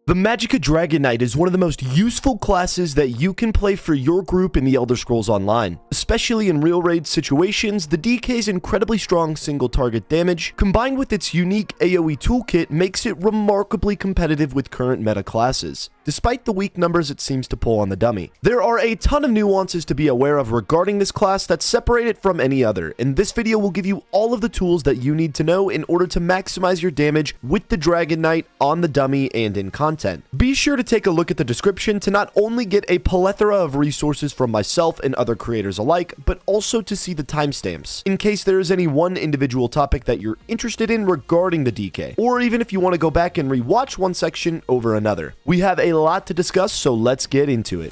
The Magicka Dragonknight is one of the most useful classes that you can play for your group in the Elder Scrolls Online. Especially in real raid situations, the DK's incredibly strong single target damage, combined with its unique AoE toolkit, makes it remarkably competitive with current meta classes, despite the weak numbers it seems to pull on the dummy. There are a ton of nuances to be aware of regarding this class that separate it from any other, and this video will give you all of the tools that you need to know in order to maximize your damage with the Dragonknight on the dummy and in content. Be sure to take a look at the description to not only get a plethora of resources from myself and other creators alike, but also to see the timestamps, in case there is any one individual topic that you're interested in regarding the DK, or even if you want to go back and rewatch one section over another. We have a lot to discuss, so let's get into it.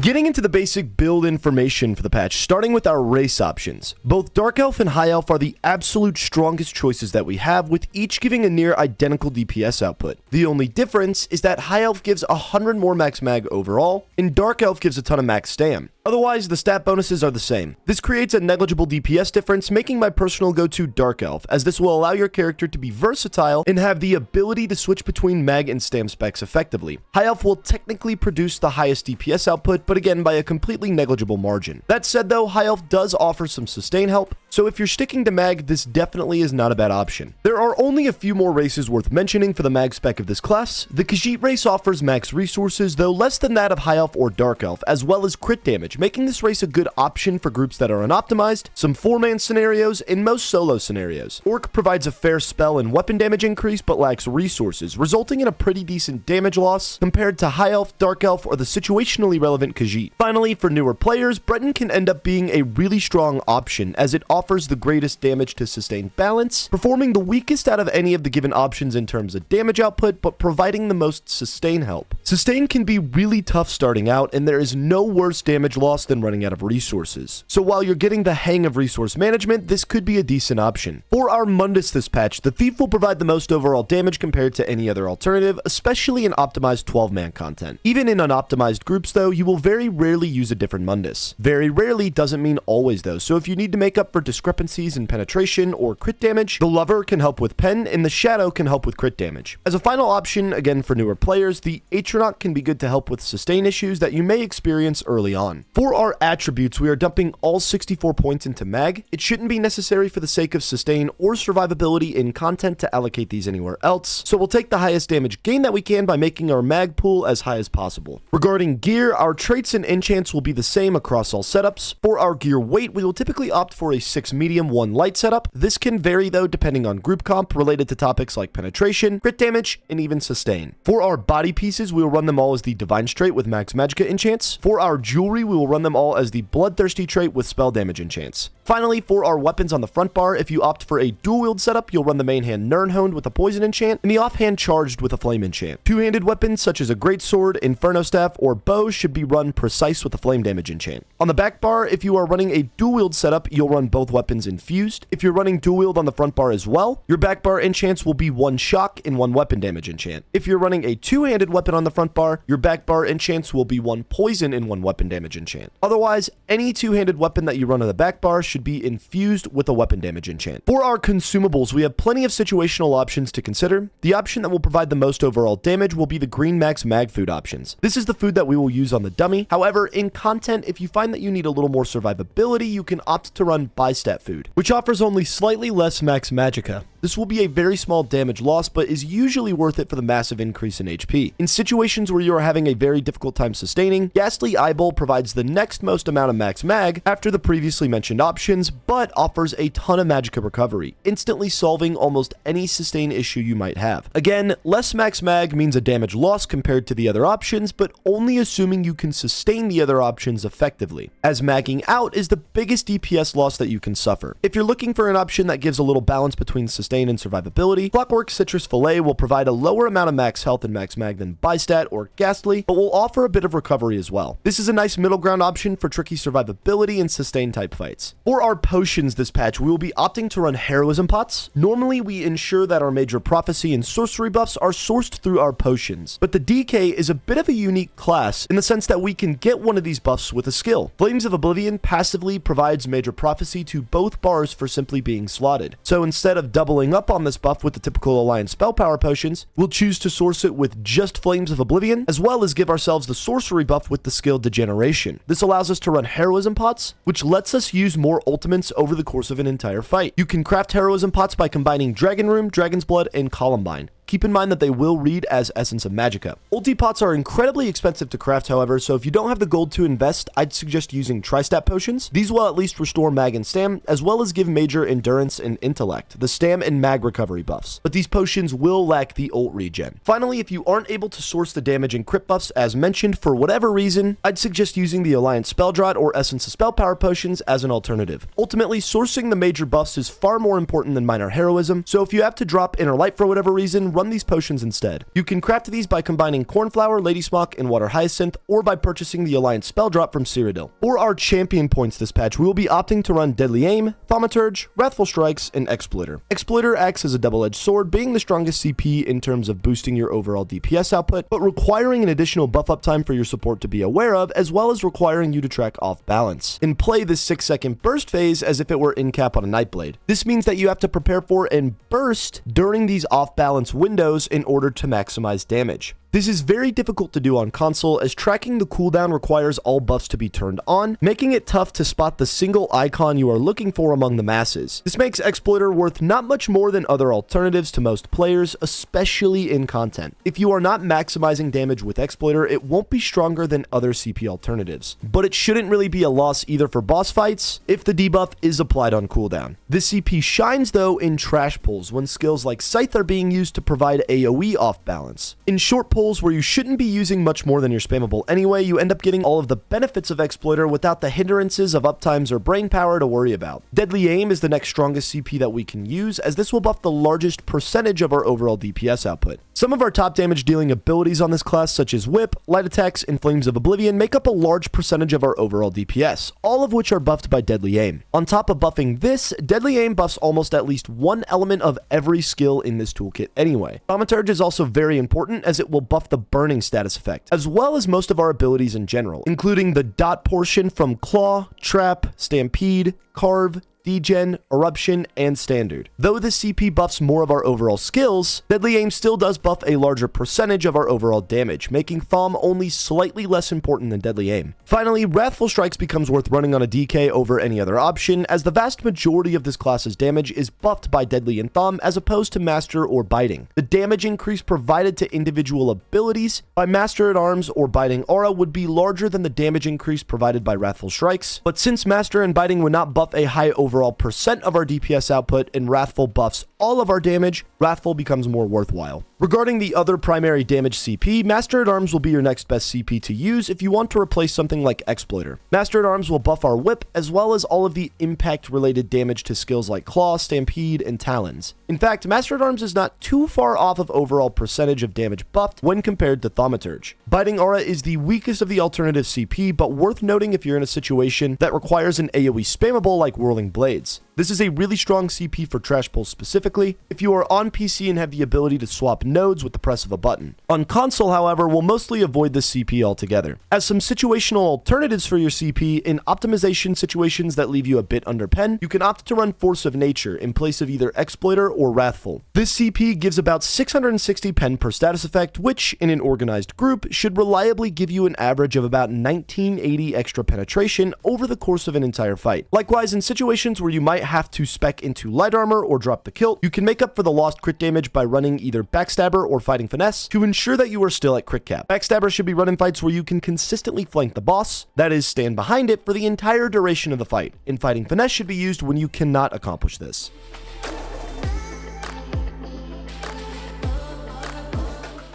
Getting into the basic build information for the patch, starting with our race options. Both Dark Elf and High Elf are the absolute strongest choices that we have, with each giving a near identical DPS output. The only difference is that High Elf gives 100 more max mag overall, and Dark Elf gives a ton of max stam. Otherwise, the stat bonuses are the same. This creates a negligible DPS difference, making my personal go-to Dark Elf, as this will allow your character to be versatile and have the ability to switch between mag and stam specs effectively. High Elf will technically produce the highest DPS output, but again by a completely negligible margin. That said though, High Elf does offer some sustain help, so if you're sticking to mag, this definitely is not a bad option. There are only a few more races worth mentioning for the mag spec of this class. The Khajiit race offers max resources, though less than that of High Elf or Dark Elf, as well as crit damage, making this race a good option for groups that are unoptimized, some 4-man scenarios, and most solo scenarios. Orc provides a fair spell and weapon damage increase, but lacks resources, resulting in a pretty decent damage loss compared to High Elf, Dark Elf, or the situationally relevant Khajiit. Finally, for newer players, Breton can end up being a really strong option, as it offers the greatest damage to sustain balance, performing the weakest out of any of the given options in terms of damage output, but providing the most sustain help. Sustain can be really tough starting out, and there is no worse damage loss than running out of resources. So while you're getting the hang of resource management, this could be a decent option. For our Mundus this patch, the Thief will provide the most overall damage compared to any other alternative, especially in optimized 12-man content. Even in unoptimized groups though, you will very rarely use a different Mundus. Very rarely doesn't mean always though, so if you need to make up for discrepancies in penetration or crit damage, the Lover can help with pen and the Shadow can help with crit damage. As a final option, again for newer players, the Atronach can be good to help with sustain issues that you may experience early on. For our attributes, we are dumping all 64 points into mag. It shouldn't be necessary for the sake of sustain or survivability in content to allocate these anywhere else, so we'll take the highest damage gain that we can by making our mag pool as high as possible. Regarding gear, our traits and enchants will be the same across all setups. For our gear weight, we will typically opt for a 6 medium 1 light setup. This can vary though depending on group comp related to topics like penetration, crit damage, and even sustain. For our body pieces, we will run them all as the Divine trait with max Magicka enchants. For our jewelry, we will run them all as the Bloodthirsty trait with spell damage enchants. Finally, for our weapons on the front bar, if you opt for a dual wield setup, you'll run the main hand Nirnhoned with a poison enchant and the offhand Charged with a flame enchant. Two-handed weapons such as a greatsword, inferno staff, or bow should be run precise with a flame damage enchant. On the back bar, if you are running a dual wield setup, you'll run both weapons infused. If you're running dual wield on the front bar as well, your back bar enchants will be 1 shock and 1 weapon damage enchant. If you're running a two-handed weapon on the front bar, your back bar enchants will be 1 poison and 1 weapon damage enchant. Otherwise, any two-handed weapon that you run on the back bar should be infused with a weapon damage enchant. For our consumables, we have plenty of situational options to consider. The option that will provide the most overall damage will be the green max mag food options. This is the food that we will use on the dummy. However, in content, if you find that you need a little more survivability, you can opt to run bi-stat food, which offers only slightly less max magicka. This will be a very small damage loss, but is usually worth it for the massive increase in HP. In situations where you are having a very difficult time sustaining, Ghastly Eyeball provides the next most amount of max mag after the previously mentioned options, but offers a ton of magicka recovery, instantly solving almost any sustain issue you might have. Again, less max mag means a damage loss compared to the other options, but only assuming you can sustain the other options effectively, as magging out is the biggest DPS loss that you can suffer. If you're looking for an option that gives a little balance between sustain and survivability, Clockwork Citrus Fillet will provide a lower amount of max health and max mag than bi-stat, stat or ghastly, but will offer a bit of recovery as well. This is a nice middle ground option for tricky survivability and sustain type fights. For our potions this patch, we will be opting to run Heroism pots. Normally, we ensure that our major prophecy and sorcery buffs are sourced through our potions, but the DK is a bit of a unique class in the sense that we can get one of these buffs with a skill. Flames of Oblivion passively provides major prophecy to both bars for simply being slotted. So instead of doubling up on this buff with the typical Alliance spell power potions, we'll choose to source it with just Flames of Oblivion, as well as give ourselves the sorcery buff with the skill Degeneration. This allows us to run Heroism pots, which lets us use more ultimates over the course of an entire fight. You can craft Heroism pots by combining Dragon Room, Dragon's Blood, and Columbine. Keep in mind that they will read as Essence of Magicka. Ulti pots are incredibly expensive to craft, however, so if you don't have the gold to invest, I'd suggest using Tri-Stat potions. These will at least restore mag and stam, as well as give major endurance and intellect, the stam and mag recovery buffs. But these potions will lack the ult regen. Finally, if you aren't able to source the damage and crit buffs as mentioned for whatever reason, I'd suggest using the Alliance Spell Drought or Essence of Spell Power potions as an alternative. Ultimately, sourcing the major buffs is far more important than minor heroism, so if you have to drop Inner Light for whatever reason, run these potions instead. You can craft these by combining Cornflower, Lady Smock, and Water Hyacinth, or by purchasing the Alliance Spell Drop from Cyrodiil. For our champion points this patch, we will be opting to run Deadly Aim, Thaumaturge, Wrathful Strikes, and Exploiter. Exploiter acts as a double-edged sword, being the strongest CP in terms of boosting your overall DPS output, but requiring an additional buff up time for your support to be aware of, as well as requiring you to track off balance. And play this 6-second burst phase as if it were in cap on a Nightblade. This means that you have to prepare for and burst during these off-balance windows in order to maximize damage. This is very difficult to do on console, as tracking the cooldown requires all buffs to be turned on, making it tough to spot the single icon you are looking for among the masses. This makes Exploiter worth not much more than other alternatives to most players, especially in content. If you are not maximizing damage with Exploiter, it won't be stronger than other CP alternatives. But it shouldn't really be a loss either for boss fights if the debuff is applied on cooldown. This CP shines though in trash pulls when skills like Scythe are being used to provide AoE off balance. In short pulls where you shouldn't be using much more than your spammable anyway, you end up getting all of the benefits of Exploiter without the hindrances of uptimes or brain power to worry about. Deadly Aim is the next strongest CP that we can use, as this will buff the largest percentage of our overall DPS output. Some of our top damage dealing abilities on this class, such as Whip, Light Attacks, and Flames of Oblivion, make up a large percentage of our overall DPS, all of which are buffed by Deadly Aim. On top of buffing this, Deadly Aim buffs almost at least one element of every skill in this toolkit anyway. Thaumaturge is also very important, as it will buff the burning status effect, as well as most of our abilities in general, including the dot portion from Claw, Trap, Stampede, Carve, Degen, Eruption, and Standard. Though this CP buffs more of our overall skills, Deadly Aim still does buff a larger percentage of our overall damage, making Thaum only slightly less important than Deadly Aim. Finally, Wrathful Strikes becomes worth running on a DK over any other option, as the vast majority of this class's damage is buffed by Deadly and Thaum as opposed to Master or Biting. The damage increase provided to individual abilities by Master at Arms or Biting Aura would be larger than the damage increase provided by Wrathful Strikes, but since Master and Biting would not buff a high overall percent of our DPS output and Wrathful buffs all of our damage, Wrathful becomes more worthwhile. Regarding the other primary damage CP, Master at Arms will be your next best CP to use if you want to replace something like Exploiter. Master at Arms will buff our Whip, as well as all of the impact related damage to skills like Claw, Stampede, and Talons. In fact, Master at Arms is not too far off of overall percentage of damage buffed when compared to Thaumaturge. Biting Aura is the weakest of the alternative CP, but worth noting if you're in a situation that requires an AoE spammable like Whirling Blades. This is a really strong CP for trash pulls specifically, if you are on PC and have the ability to swap nodes with the press of a button. On console, however, we'll mostly avoid this CP altogether. As some situational alternatives for your CP, in optimization situations that leave you a bit under pen, you can opt to run Force of Nature in place of either Exploiter or Wrathful. This CP gives about 660 pen per status effect, which, in an organized group, should reliably give you an average of about 1980 extra penetration over the course of an entire fight. Likewise, in situations where you might have to spec into light armor or drop the kilt, you can make up for the lost crit damage by running either Backstabber or Fighting Finesse to ensure that you are still at crit cap. Backstabber should be run in fights where you can consistently flank the boss, that is, stand behind it for the entire duration of the fight, and Fighting Finesse should be used when you cannot accomplish this.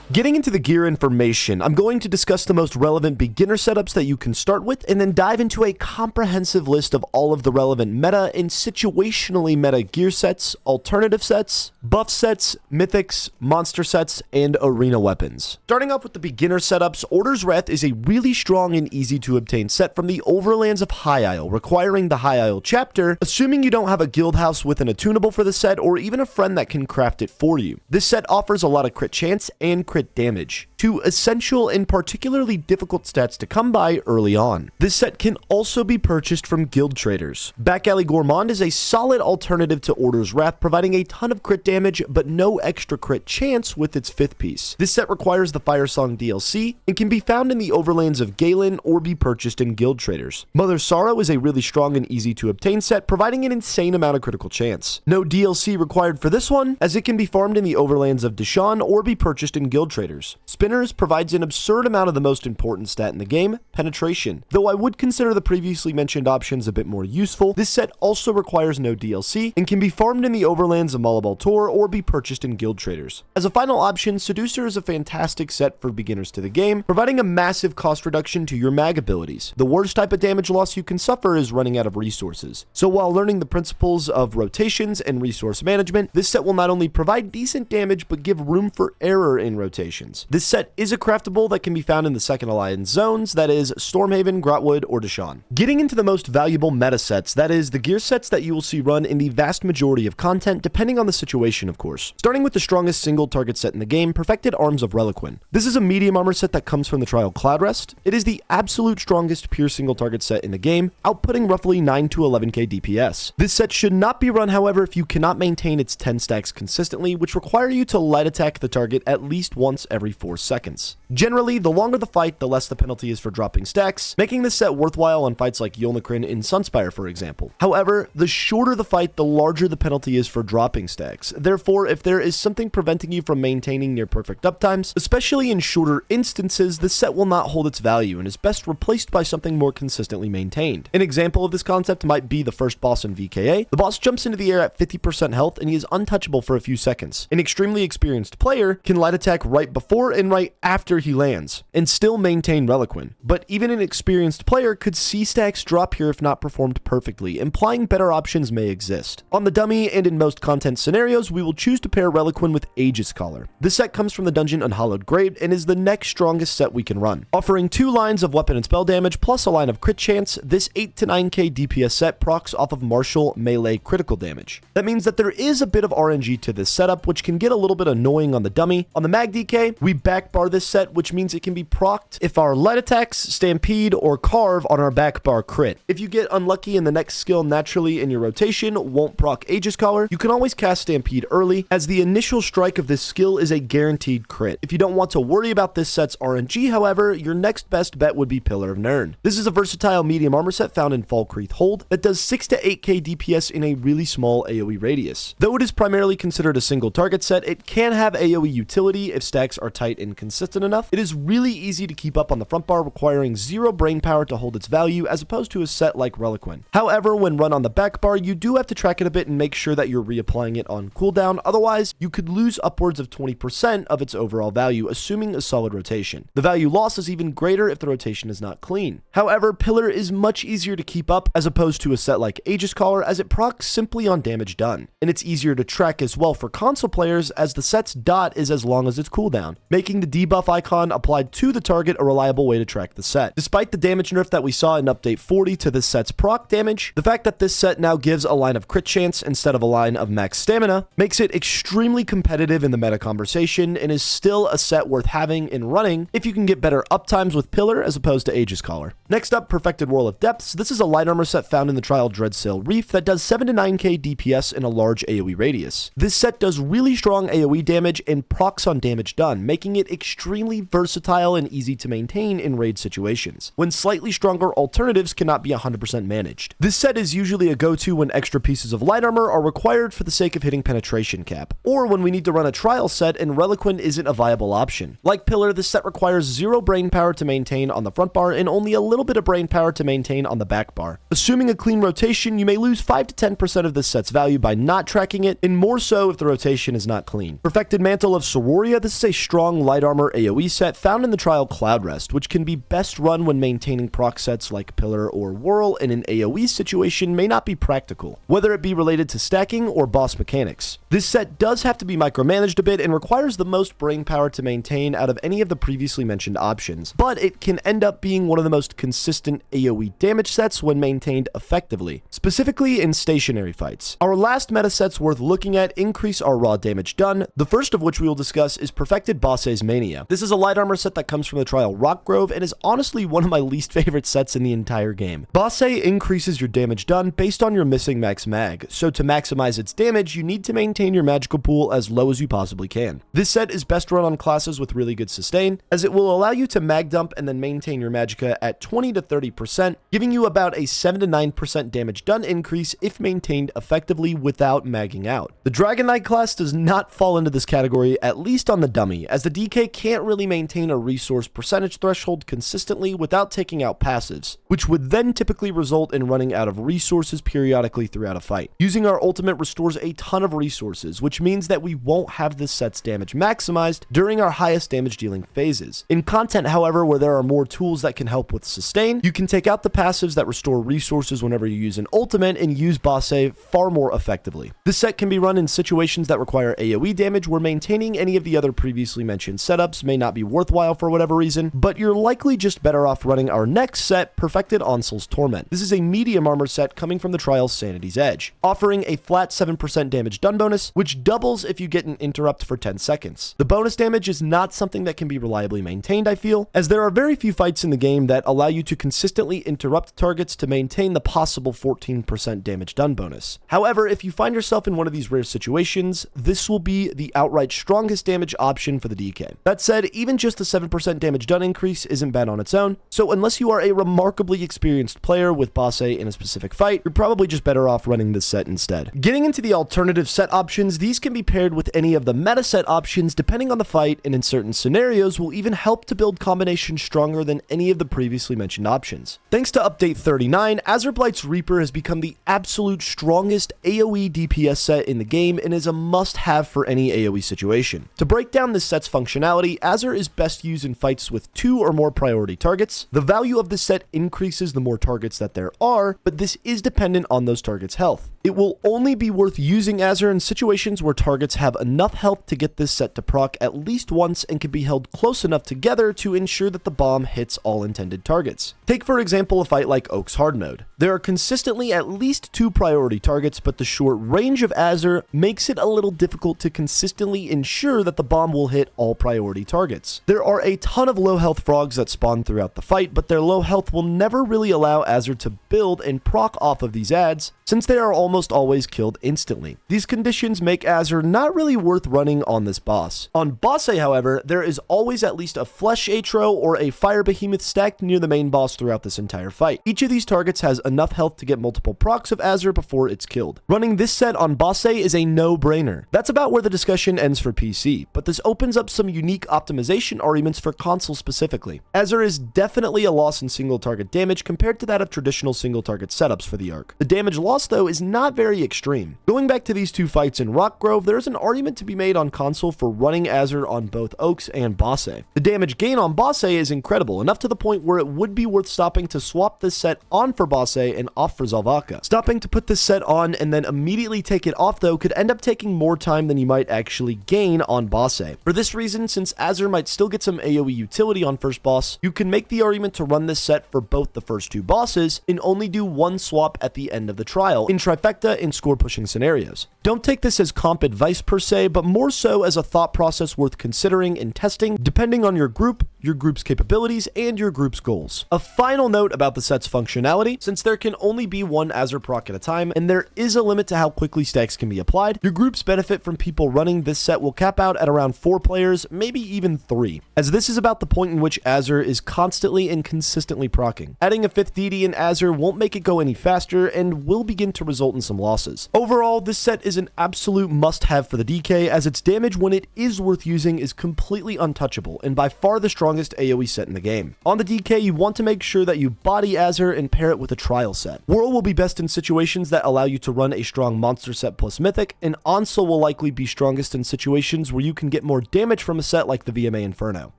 Getting into the gear information, I'm going to discuss the most relevant beginner setups that you can start with, and then dive into a comprehensive list of all of the relevant meta and situationally meta gear sets, alternative sets, buff sets, mythics, monster sets, and arena weapons. Starting off with the beginner setups, Order's Wrath is a really strong and easy to obtain set from the Overlands of High Isle, requiring the High Isle chapter, assuming you don't have a guild house with an attunable for the set or even a friend that can craft it for you. This set offers a lot of crit chance and crit damage, two essential and particularly difficult stats to come by early on. This set can also be purchased from guild traders. Back Alley Gourmand is a solid alternative to Order's Wrath, providing a ton of crit damage but no extra crit chance with its 5th piece. This set requires the Firesong DLC and can be found in the Overlands of Galen or be purchased in guild traders. Mother Sorrow is a really strong and easy to obtain set, providing an insane amount of critical chance. No DLC required for this one, as it can be farmed in the Overlands of Deshawn or be purchased in guild traders. Spinners provides an absurd amount of the most important stat in the game, penetration. Though I would consider the previously mentioned options a bit more useful, this set also requires no DLC and can be farmed in the Overlands of Malabal Tor or be purchased in guild traders. As a final option, Seducer is a fantastic set for beginners to the game, providing a massive cost reduction to your mag abilities. The worst type of damage loss you can suffer is running out of resources. So while learning the principles of rotations and resource management, this set will not only provide decent damage but give room for error in rotations. This set is a craftable that can be found in the Second Alliance zones, that is Stormhaven, Grotwood, or Deshawn. Getting into the most valuable meta sets, that is the gear sets that you will see run in the vast majority of content, depending on the situation of course. Starting with the strongest single target set in the game, Perfected Arms of Reliquin. This is a medium armor set that comes from the Trial Cloudrest. It is the absolute strongest pure single target set in the game, outputting roughly 9 to 11k DPS. This set should not be run, however, if you cannot maintain its 10 stacks consistently, which require you to light attack the target at least once every 4 seconds. Generally, the longer the fight, the less the penalty is for dropping stacks, making this set worthwhile on fights like Yolnahkrin in Sunspire, for example. However, the shorter the fight, the larger the penalty is for dropping stacks. Therefore, if there is something preventing you from maintaining near perfect uptimes, especially in shorter instances, this set will not hold its value and is best replaced by something more consistently maintained. An example of this concept might be the first boss in VKA. The boss jumps into the air at 50% health and he is untouchable for a few seconds. An extremely experienced player can light attack right before and right after he lands and still maintain Reliquin, but even an experienced player could see stacks drop here if not performed perfectly, implying better options may exist. On the dummy and in most content scenarios, we will choose to pair Reliquin with Aegis Caller. This set comes from the dungeon Unhallowed Grave and is the next strongest set we can run. Offering 2 lines of weapon and spell damage plus a line of crit chance, this 8 to 9k DPS set procs off of martial melee critical damage. That means that there is a bit of RNG to this setup, which can get a little bit annoying on the dummy. On the mag DK, we backbar this set, which means it can be procced if our light attacks, stampede, or carve on our backbar crit. If you get unlucky and the next skill naturally in your rotation won't proc Aegis Caller, you can always cast stampede early, as the initial strike of this skill is a guaranteed crit. If you don't want to worry about this set's RNG, however, your next best bet would be Pillar of Nirn. This is a versatile medium armor set found in Falkreath Hold that does 6 to 8k DPS in a really small AoE radius. Though it is primarily considered a single target set, it can have AoE utility if stacks are tight and consistent enough. It is really easy to keep up on the front bar, requiring 0 brain power to hold its value as opposed to a set like Reliquin. However, when run on the back bar, you do have to track it a bit and make sure that you're reapplying it on cooldown, otherwise you could lose upwards of 20% of its overall value, assuming a solid rotation. The value loss is even greater if the rotation is not clean. However, Pillar is much easier to keep up as opposed to a set like Aegis Caller, as it procs simply on damage done, and it's easier to track as well for console players as the set's dot is as long as its cooldown, making the debuff icon applied to the target a reliable way to track the set. Despite the damage nerf that we saw in update 40 to this set's proc damage, the fact that this set now gives a line of crit chance instead of a line of max stamina makes it extremely competitive in the meta conversation and is still a set worth having and running if you can get better uptimes with Pillar as opposed to Aegis Caller. Next up, Perfected Whirl of Depths. This is a light armor set found in the Trial Dreadsail Reef that does 7 to 9k DPS in a large AoE radius. This set does really strong AoE damage and procs on damage done, making it extremely versatile and easy to maintain in raid situations, when slightly stronger alternatives cannot be 100% managed. This set is usually a go-to when extra pieces of light armor are required for the sake of hitting penetration cap, or when we need to run a trial set and Reliquin isn't a viable option. Like Pillar, this set requires 0 brain power to maintain on the front bar and only a little bit of brain power to maintain on the back bar. Assuming a clean rotation, you may lose 5 to 10% of this set's value by not tracking it, and more so if the rotation is not clean. Perfected Mantle of Sororia. This This is a strong light armor AoE set found in the trial Cloud Rest, which can be best run when maintaining proc sets like Pillar or Whirl in an AoE situation may not be practical, whether it be related to stacking or boss mechanics. This set does have to be micromanaged a bit and requires the most brain power to maintain out of any of the previously mentioned options, but it can end up being one of the most consistent AoE damage sets when maintained effectively, specifically in stationary fights. Our last meta sets worth looking at increase our raw damage done, the first of which we will discuss is Perfected Basse's Mania. This is a light armor set that comes from the trial Rockgrove and is honestly one of my least favorite sets in the entire game. Basse increases your damage done based on your missing max mag, so to maximize its damage, you need to maintain your magical pool as low as you possibly can. This set is best run on classes with really good sustain, as it will allow you to mag dump and then maintain your magicka at 20 to 30%, giving you about a 7 to 9% damage done increase if maintained effectively without magging out. The Dragonknight class does not fall into this category, at least on the dummy, as the DK can't really maintain a resource percentage threshold consistently without taking out passives, which would then typically result in running out of resources periodically throughout a fight. Using our ultimate restores a ton of resources, which means that we won't have this set's damage maximized during our highest damage dealing phases. In content, however, where there are more tools that can help with sustain, you can take out the passives that restore resources whenever you use an ultimate and use Basse far more effectively. This set can be run in situations that require AoE damage where maintaining any of the other previously mentioned setups may not be worthwhile for whatever reason, but you're likely just better off running our next set, Perfected Onsl's Torment. This is a medium armor set coming from the trial Sanity's Edge, offering a flat 7% damage done bonus, which doubles if you get an interrupt for 10 seconds. The bonus damage is not something that can be reliably maintained, I feel, as there are very few fights in the game that allow you to consistently interrupt targets to maintain the possible 14% damage done bonus. However, if you find yourself in one of these rare situations, this will be the outright strongest damage option for the DK. That said, even just the 7% damage done increase isn't bad on its own, so unless you are a remarkably experienced player with Basse in a specific fight, you're probably just better off running this set instead. Getting into the alternative set options, these can be paired with any of the meta set options depending on the fight, and in certain scenarios will even help to build combinations stronger than any of the previously mentioned options. Thanks to update 39, Azurblight's Reaper has become the absolute strongest AoE DPS set in the game and is a must-have for any AoE situation. To break down this set's functionality, Azur is best used in fights with 2 or more priority targets. The value of this set increases the more targets that there are, but this is dependent on those targets' health. It will only be worth using Azur in situations where targets have enough health to get this set to proc at least once and can be held close enough together to ensure that the bomb hits all intended targets. Take for example a fight like Oak's Hard Mode. There are consistently at least 2 priority targets, but the short range of Azur makes it a little difficult to consistently ensure that the bomb will hit all priority targets. There are a ton of low health frogs that spawn throughout the fight, but their low health will never really allow Azur to build and proc off of these adds, since they are almost always killed instantly. These conditions make Azur not really worth running on this boss. On Basse, however, there is always at least a Flesh Atro or a Fire Behemoth stacked near the main boss throughout this entire fight. Each of these targets has enough health to get multiple procs of Azur before it's killed. Running this set on Basse is a no-brainer. That's about where the discussion ends for PC, but this opens up some unique optimization arguments for console specifically. Azur is definitely a loss in single target damage compared to that of traditional single target setups for the arc. The damage loss though is not very extreme. Going back to these 2 fights in Rockgrove, there is an argument to be made on console for running Azur on both Oaks and Basse. The damage gain on Basse is incredible, enough to the point where it would be worth stopping to swap this set on for Basse and off for Zalvaka. Stopping to put this set on and then immediately take it off though could end up taking more time than you might actually gain on Basse. For this reason, since Azur might still get some AoE utility on first boss, you can make the argument to run this set for both the first 2 bosses and only do 1 swap at the end of the trial in trifecta and score pushing scenarios. Don't take this as comp advice per se, but more so as a thought process worth considering and testing depending on your group, your group's capabilities, and your group's goals. A final note about the set's functionality: since there can only be 1 Azur proc at a time, and there is a limit to how quickly stacks can be applied, your group's benefit from people running this set will cap out at around 4 players, maybe even 3, as this is about the point in which Azur is constantly and consistently proccing. Adding a 5th DD in Azur won't make it go any faster and will begin to result in some losses. Overall, this set is an absolute must-have for the DK, as its damage when it is worth using is completely untouchable and by far the strongest strongest AoE set in the game. On the DK, you want to make sure that you body Azure and pair it with a trial set. Whirl will be best in situations that allow you to run a strong monster set plus mythic, and Onsel will likely be strongest in situations where you can get more damage from a set like the VMA Inferno.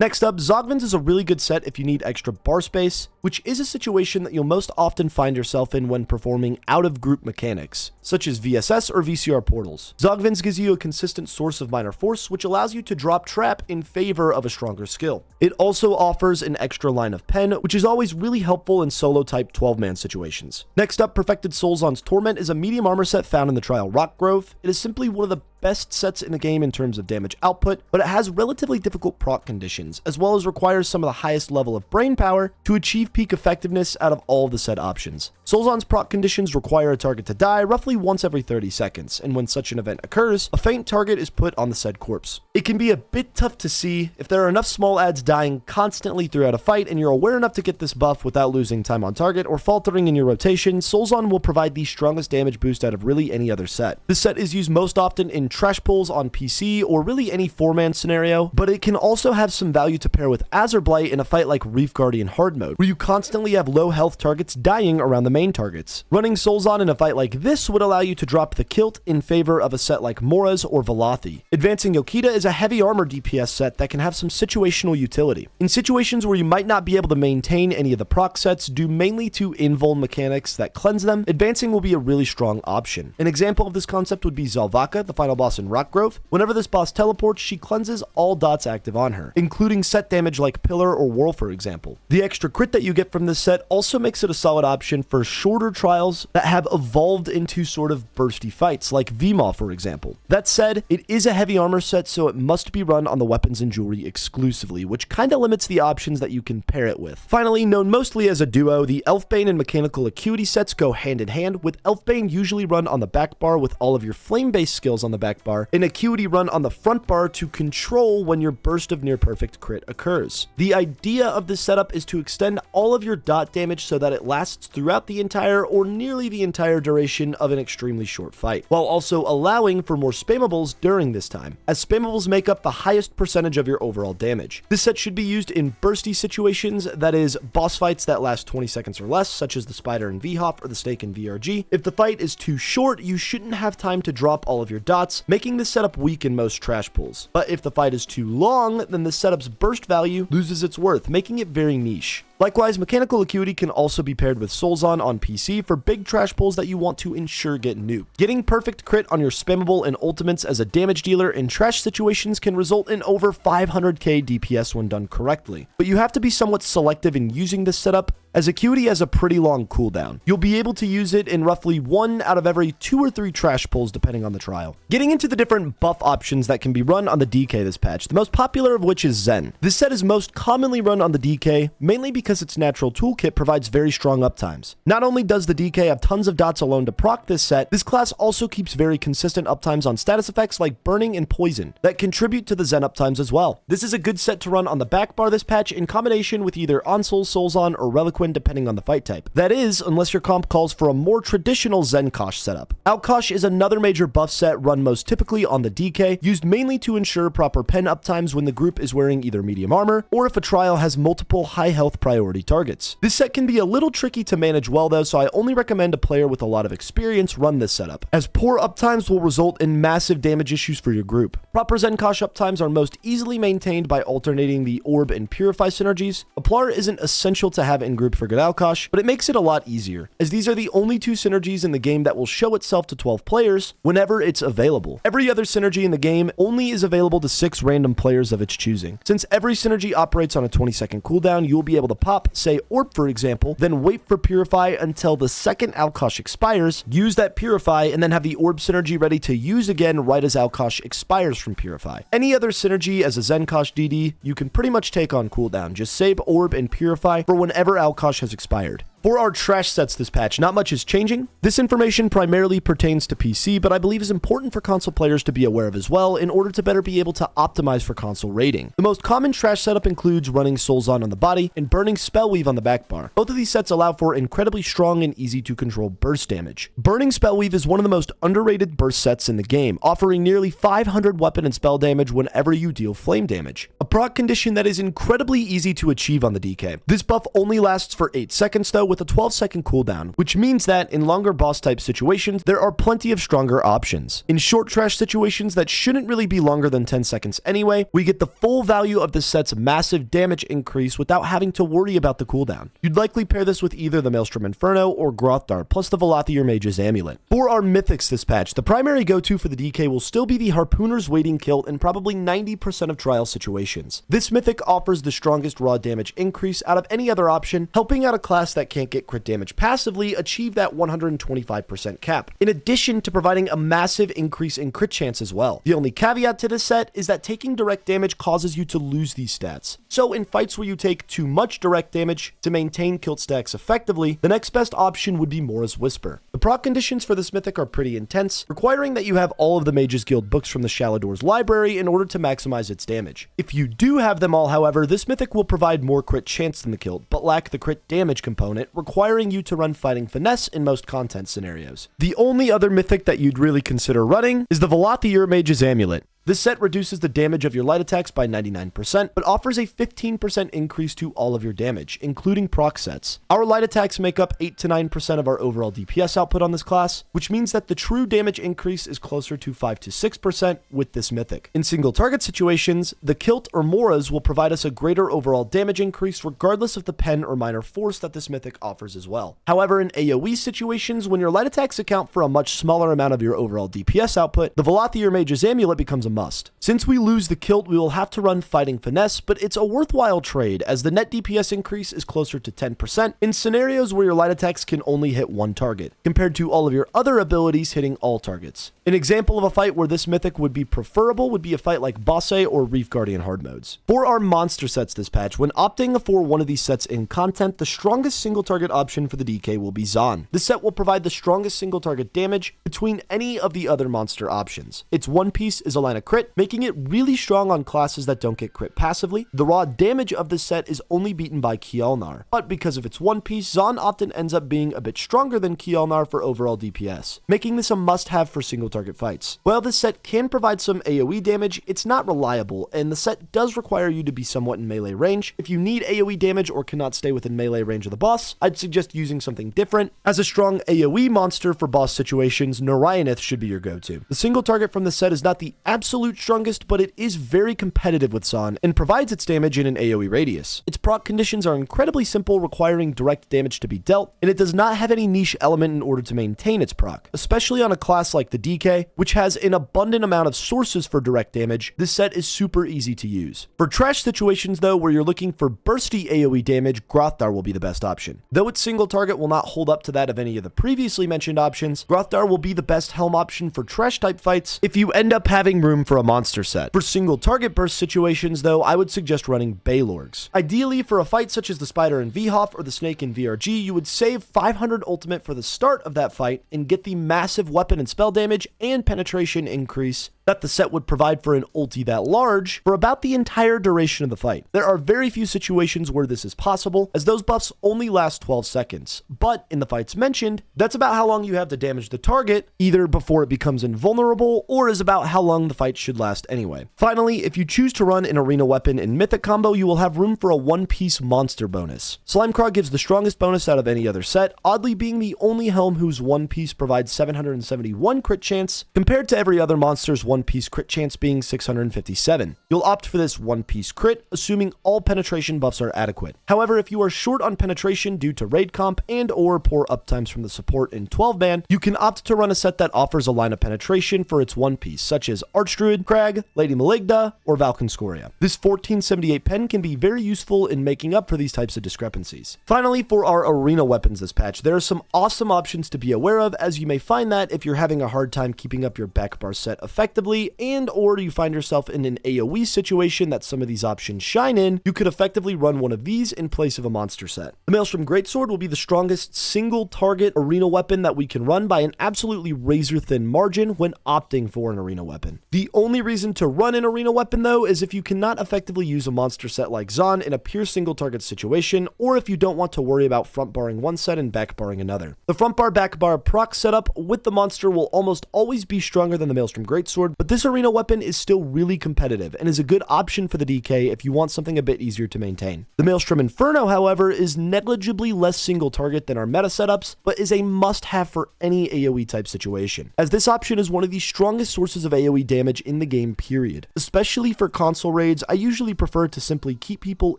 Next up, Zogvin's is a really good set if you need extra bar space, which is a situation that you'll most often find yourself in when performing out-of-group mechanics, such as VSS or VCR portals. Zogvin's gives you a consistent source of minor force, which allows you to drop trap in favor of a stronger skill. It also offers an extra line of pen, which is always really helpful in solo-type 12-man situations. Next up, Perfected Soulzon's Torment is a medium armor set found in the Trial Rock Grove. It is simply one of the best sets in the game in terms of damage output, but it has relatively difficult proc conditions, as well as requires some of the highest level of brain power to achieve peak effectiveness out of all of the set options. Soulzon's proc conditions require a target to die roughly once every 30 seconds, and when such an event occurs, a faint target is put on the said corpse. It can be a bit tough to see if there are enough small adds dying constantly throughout a fight and you're aware enough to get this buff without losing time on target or faltering in your rotation. Soulzon will provide the strongest damage boost out of really any other set. This set is used most often in trash pulls on PC or really any 4-man scenario, but it can also have some value to pair with Azure Blight in a fight like Reef Guardian hard mode, where you constantly have low health targets dying around the main targets. Running Soulzon in a fight like this would allow you to drop the kilt in favor of a set like Mora's or Velothi. Advancing Yokita is a heavy armor DPS set that can have some situational utility. In situations where you might not be able to maintain any of the proc sets due mainly to invuln mechanics that cleanse them, advancing will be a really strong option. An example of this concept would be Zalvaka, the final boss in Rock Grove. Whenever this boss teleports, she cleanses all dots active on her, including set damage like Pillar or Whirl, for example. The extra crit that you get from this set also makes it a solid option for shorter trials that have evolved into sort of bursty fights, like VMA, for example. That said, it is a heavy armor set, so it must be run on the weapons and jewelry exclusively, which kinda limits the options that you can pair it with. Finally, known mostly as a duo, the Elfbane and Mechanical Acuity sets go hand in hand, with Elfbane usually run on the back bar with all of your flame-based skills on the back bar, and Acuity run on the front bar to control when your burst of near-perfect crit occurs. The idea of this setup is to extend all of your dot damage so that it lasts throughout the entire or nearly the entire duration of an extremely short fight, while also allowing for more spammables during this time, as spammables make up the highest percentage of your overall damage. This set should be used in bursty situations, that is, boss fights that last 20 seconds or less, such as the Spider in VHOP or the Snake in VRG. If the fight is too short, you shouldn't have time to drop all of your dots, making this setup weak in most trash pulls. But if the fight is too long, then the setup's burst value loses its worth, making it very niche. Likewise, Mechanical Acuity can also be paired with Soulzon on PC for big trash pulls that you want to ensure get nuked. Getting perfect crit on your spammable and ultimates as a damage dealer in trash situations can result in over 500k DPS when done correctly. But you have to be somewhat selective in using this setup, as Acuity has a pretty long cooldown. You'll be able to use it in roughly 1 out of every 2 or 3 trash pulls depending on the trial. Getting into the different buff options that can be run on the DK this patch, the most popular of which is Zen. This set is most commonly run on the DK, mainly because its natural toolkit provides very strong uptimes. Not only does the DK have tons of dots alone to proc this set, this class also keeps very consistent uptimes on status effects like Burning and Poison that contribute to the Zen uptimes as well. This is a good set to run on the back bar this patch in combination with either Onsel, Soulzon, or Reliquin depending on the fight type. That is, unless your comp calls for a more traditional Zenkosh setup. Outkosh is another major buff set run most typically on the DK, used mainly to ensure proper pen uptimes when the group is wearing either medium armor, or if a trial has multiple high health priority targets. This set can be a little tricky to manage well though, so I only recommend a player with a lot of experience run this setup, as poor uptimes will result in massive damage issues for your group. Proper Zenkosh uptimes are most easily maintained by alternating the Orb and Purify synergies. Aplar isn't essential to have in group for good Alkosh, but it makes it a lot easier, as these are the only 2 synergies in the game that will show itself to 12 players whenever it's available. Every other synergy in the game only is available to 6 random players of its choosing. Since every synergy operates on a 20-second cooldown, you'll be able to pop, say Orb for example, then wait for Purify until the second Alkosh expires, use that Purify, and then have the Orb synergy ready to use again right as Alkosh expires from Purify. Any other synergy as a Zenkosh DD, you can pretty much take on cooldown. Just save Orb and Purify for whenever Alkosh has expired. For our trash sets this patch, not much is changing. This information primarily pertains to PC, but I believe is important for console players to be aware of as well in order to better be able to optimize for console rating. The most common trash setup includes running Soulzon on the body and burning Spellweave on the back bar. Both of these sets allow for incredibly strong and easy to control burst damage. Burning Spellweave is one of the most underrated burst sets in the game, offering nearly 500 weapon and spell damage whenever you deal flame damage. A proc condition that is incredibly easy to achieve on the DK. This buff only lasts for 8 seconds though, with a 12-second cooldown, which means that in longer boss type situations, there are plenty of stronger options. In short trash situations that shouldn't really be longer than 10 seconds anyway, we get the full value of the set's massive damage increase without having to worry about the cooldown. You'd likely pair this with either the Maelstrom Inferno or Grothdar, plus the Velathier Mage's Amulet. For our mythics this patch, the primary go-to for the DK will still be the Harpooner's Waiting Kilt in probably 90% of trial situations. This mythic offers the strongest raw damage increase out of any other option, helping out a class that can't get crit damage passively achieve that 125% cap, in addition to providing a massive increase in crit chance as well. The only caveat to this set is that taking direct damage causes you to lose these stats. So in fights where you take too much direct damage to maintain kilt stacks effectively, the next best option would be Mora's Whisper. The proc conditions for this mythic are pretty intense, requiring that you have all of the Mage's Guild books from the Shallow Doors library in order to maximize its damage. If you do have them all, however, this mythic will provide more crit chance than the kilt, but lack the crit damage component, requiring you to run Fighting Finesse in most content scenarios. The only other mythic that you'd really consider running is the Velathier Mage's Amulet. This set reduces the damage of your light attacks by 99%, but offers a 15% increase to all of your damage, including proc sets. Our light attacks make up 8 to 9% of our overall DPS output on this class, which means that the true damage increase is closer to 5 to 6% with this mythic. In single target situations, the Kilt or Moras will provide us a greater overall damage increase regardless of the pen or minor force that this mythic offers as well. However, in AoE situations, when your light attacks account for a much smaller amount of your overall DPS output, the Velathier Mage's Amulet becomes a must. Since we lose the Kilt, we will have to run Fighting Finesse, but it's a worthwhile trade as the net DPS increase is closer to 10% in scenarios where your light attacks can only hit one target, compared to all of your other abilities hitting all targets. An example of a fight where this mythic would be preferable would be a fight like Bosse or Reef Guardian hard modes. For our monster sets this patch, when opting for one of these sets in content, the strongest single target option for the DK will be Zon. This set will provide the strongest single target damage between any of the other monster options. Its one piece is a line of crit, making it really strong on classes that don't get crit passively. The raw damage of this set is only beaten by Kjolnar, but because of its one piece, Zon often ends up being a bit stronger than Kjolnar for overall DPS, making this a must-have for single target fights. While this set can provide some AoE damage, it's not reliable, and the set does require you to be somewhat in melee range. If you need AoE damage or cannot stay within melee range of the boss, I'd suggest using something different. As a strong AoE monster for boss situations, Narayanith should be your go-to. The single target from the set is not the absolute strongest, but it is very competitive with Zon and provides its damage in an AoE radius. Its proc conditions are incredibly simple, requiring direct damage to be dealt, and it does not have any niche element in order to maintain its proc. Especially on a class like the DK, which has an abundant amount of sources for direct damage, this set is super easy to use. For trash situations though, where you're looking for bursty AoE damage, Grothdar will be the best option. Though its single target will not hold up to that of any of the previously mentioned options, Grothdar will be the best helm option for trash type fights if you end up having room for a monster set. For single target burst situations though, I would suggest running Baylorgs. Ideally, for a fight such as the Spider in VHOF or the Snake in VRG, you would save 500 ultimate for the start of that fight and get the massive weapon and spell damage and penetration increase that the set would provide for an ulti that large for about the entire duration of the fight. There are very few situations where this is possible, as those buffs only last 12 seconds. But in the fights mentioned, that's about how long you have to damage the target, either before it becomes invulnerable, or is about how long the fight should last anyway. Finally, if you choose to run an arena weapon and mythic combo, you will have room for a one-piece monster bonus. Slimecraw gives the strongest bonus out of any other set, oddly being the only helm whose one piece provides 771 crit chance, compared to every other monster's one piece crit chance being 657. You'll opt for this one piece crit, assuming all penetration buffs are adequate. However, if you are short on penetration due to raid comp and or poor uptimes from the support in 12-man, you can opt to run a set that offers a line of penetration for its one piece, such as Archdruid, Crag, Lady Maligna, or Valkynscoria. This 1478 pen can be very useful in making up for these types of discrepancies. Finally, for our arena weapons this patch, there are some awesome options to be aware of, as you may find that if you're having a hard time keeping up your back bar set effectively, effectively, and or you find yourself in an AoE situation that some of these options shine in, you could effectively run one of these in place of a monster set. The Maelstrom Greatsword will be the strongest single target arena weapon that we can run by an absolutely razor thin margin when opting for an arena weapon. The only reason to run an arena weapon though is if you cannot effectively use a monster set like Zon in a pure single target situation, or if you don't want to worry about front barring one set and back barring another. The front bar back bar proc setup with the monster will almost always be stronger than the Maelstrom Greatsword, but this arena weapon is still really competitive and is a good option for the DK if you want something a bit easier to maintain. The Maelstrom Inferno, however, is negligibly less single target than our meta setups, but is a must-have for any AoE type situation, as this option is one of the strongest sources of AoE damage in the game, period. Especially for console raids, I usually prefer to simply keep people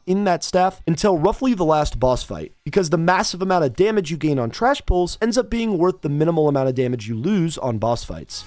in that staff until roughly the last boss fight, because the massive amount of damage you gain on trash pulls ends up being worth the minimal amount of damage you lose on boss fights.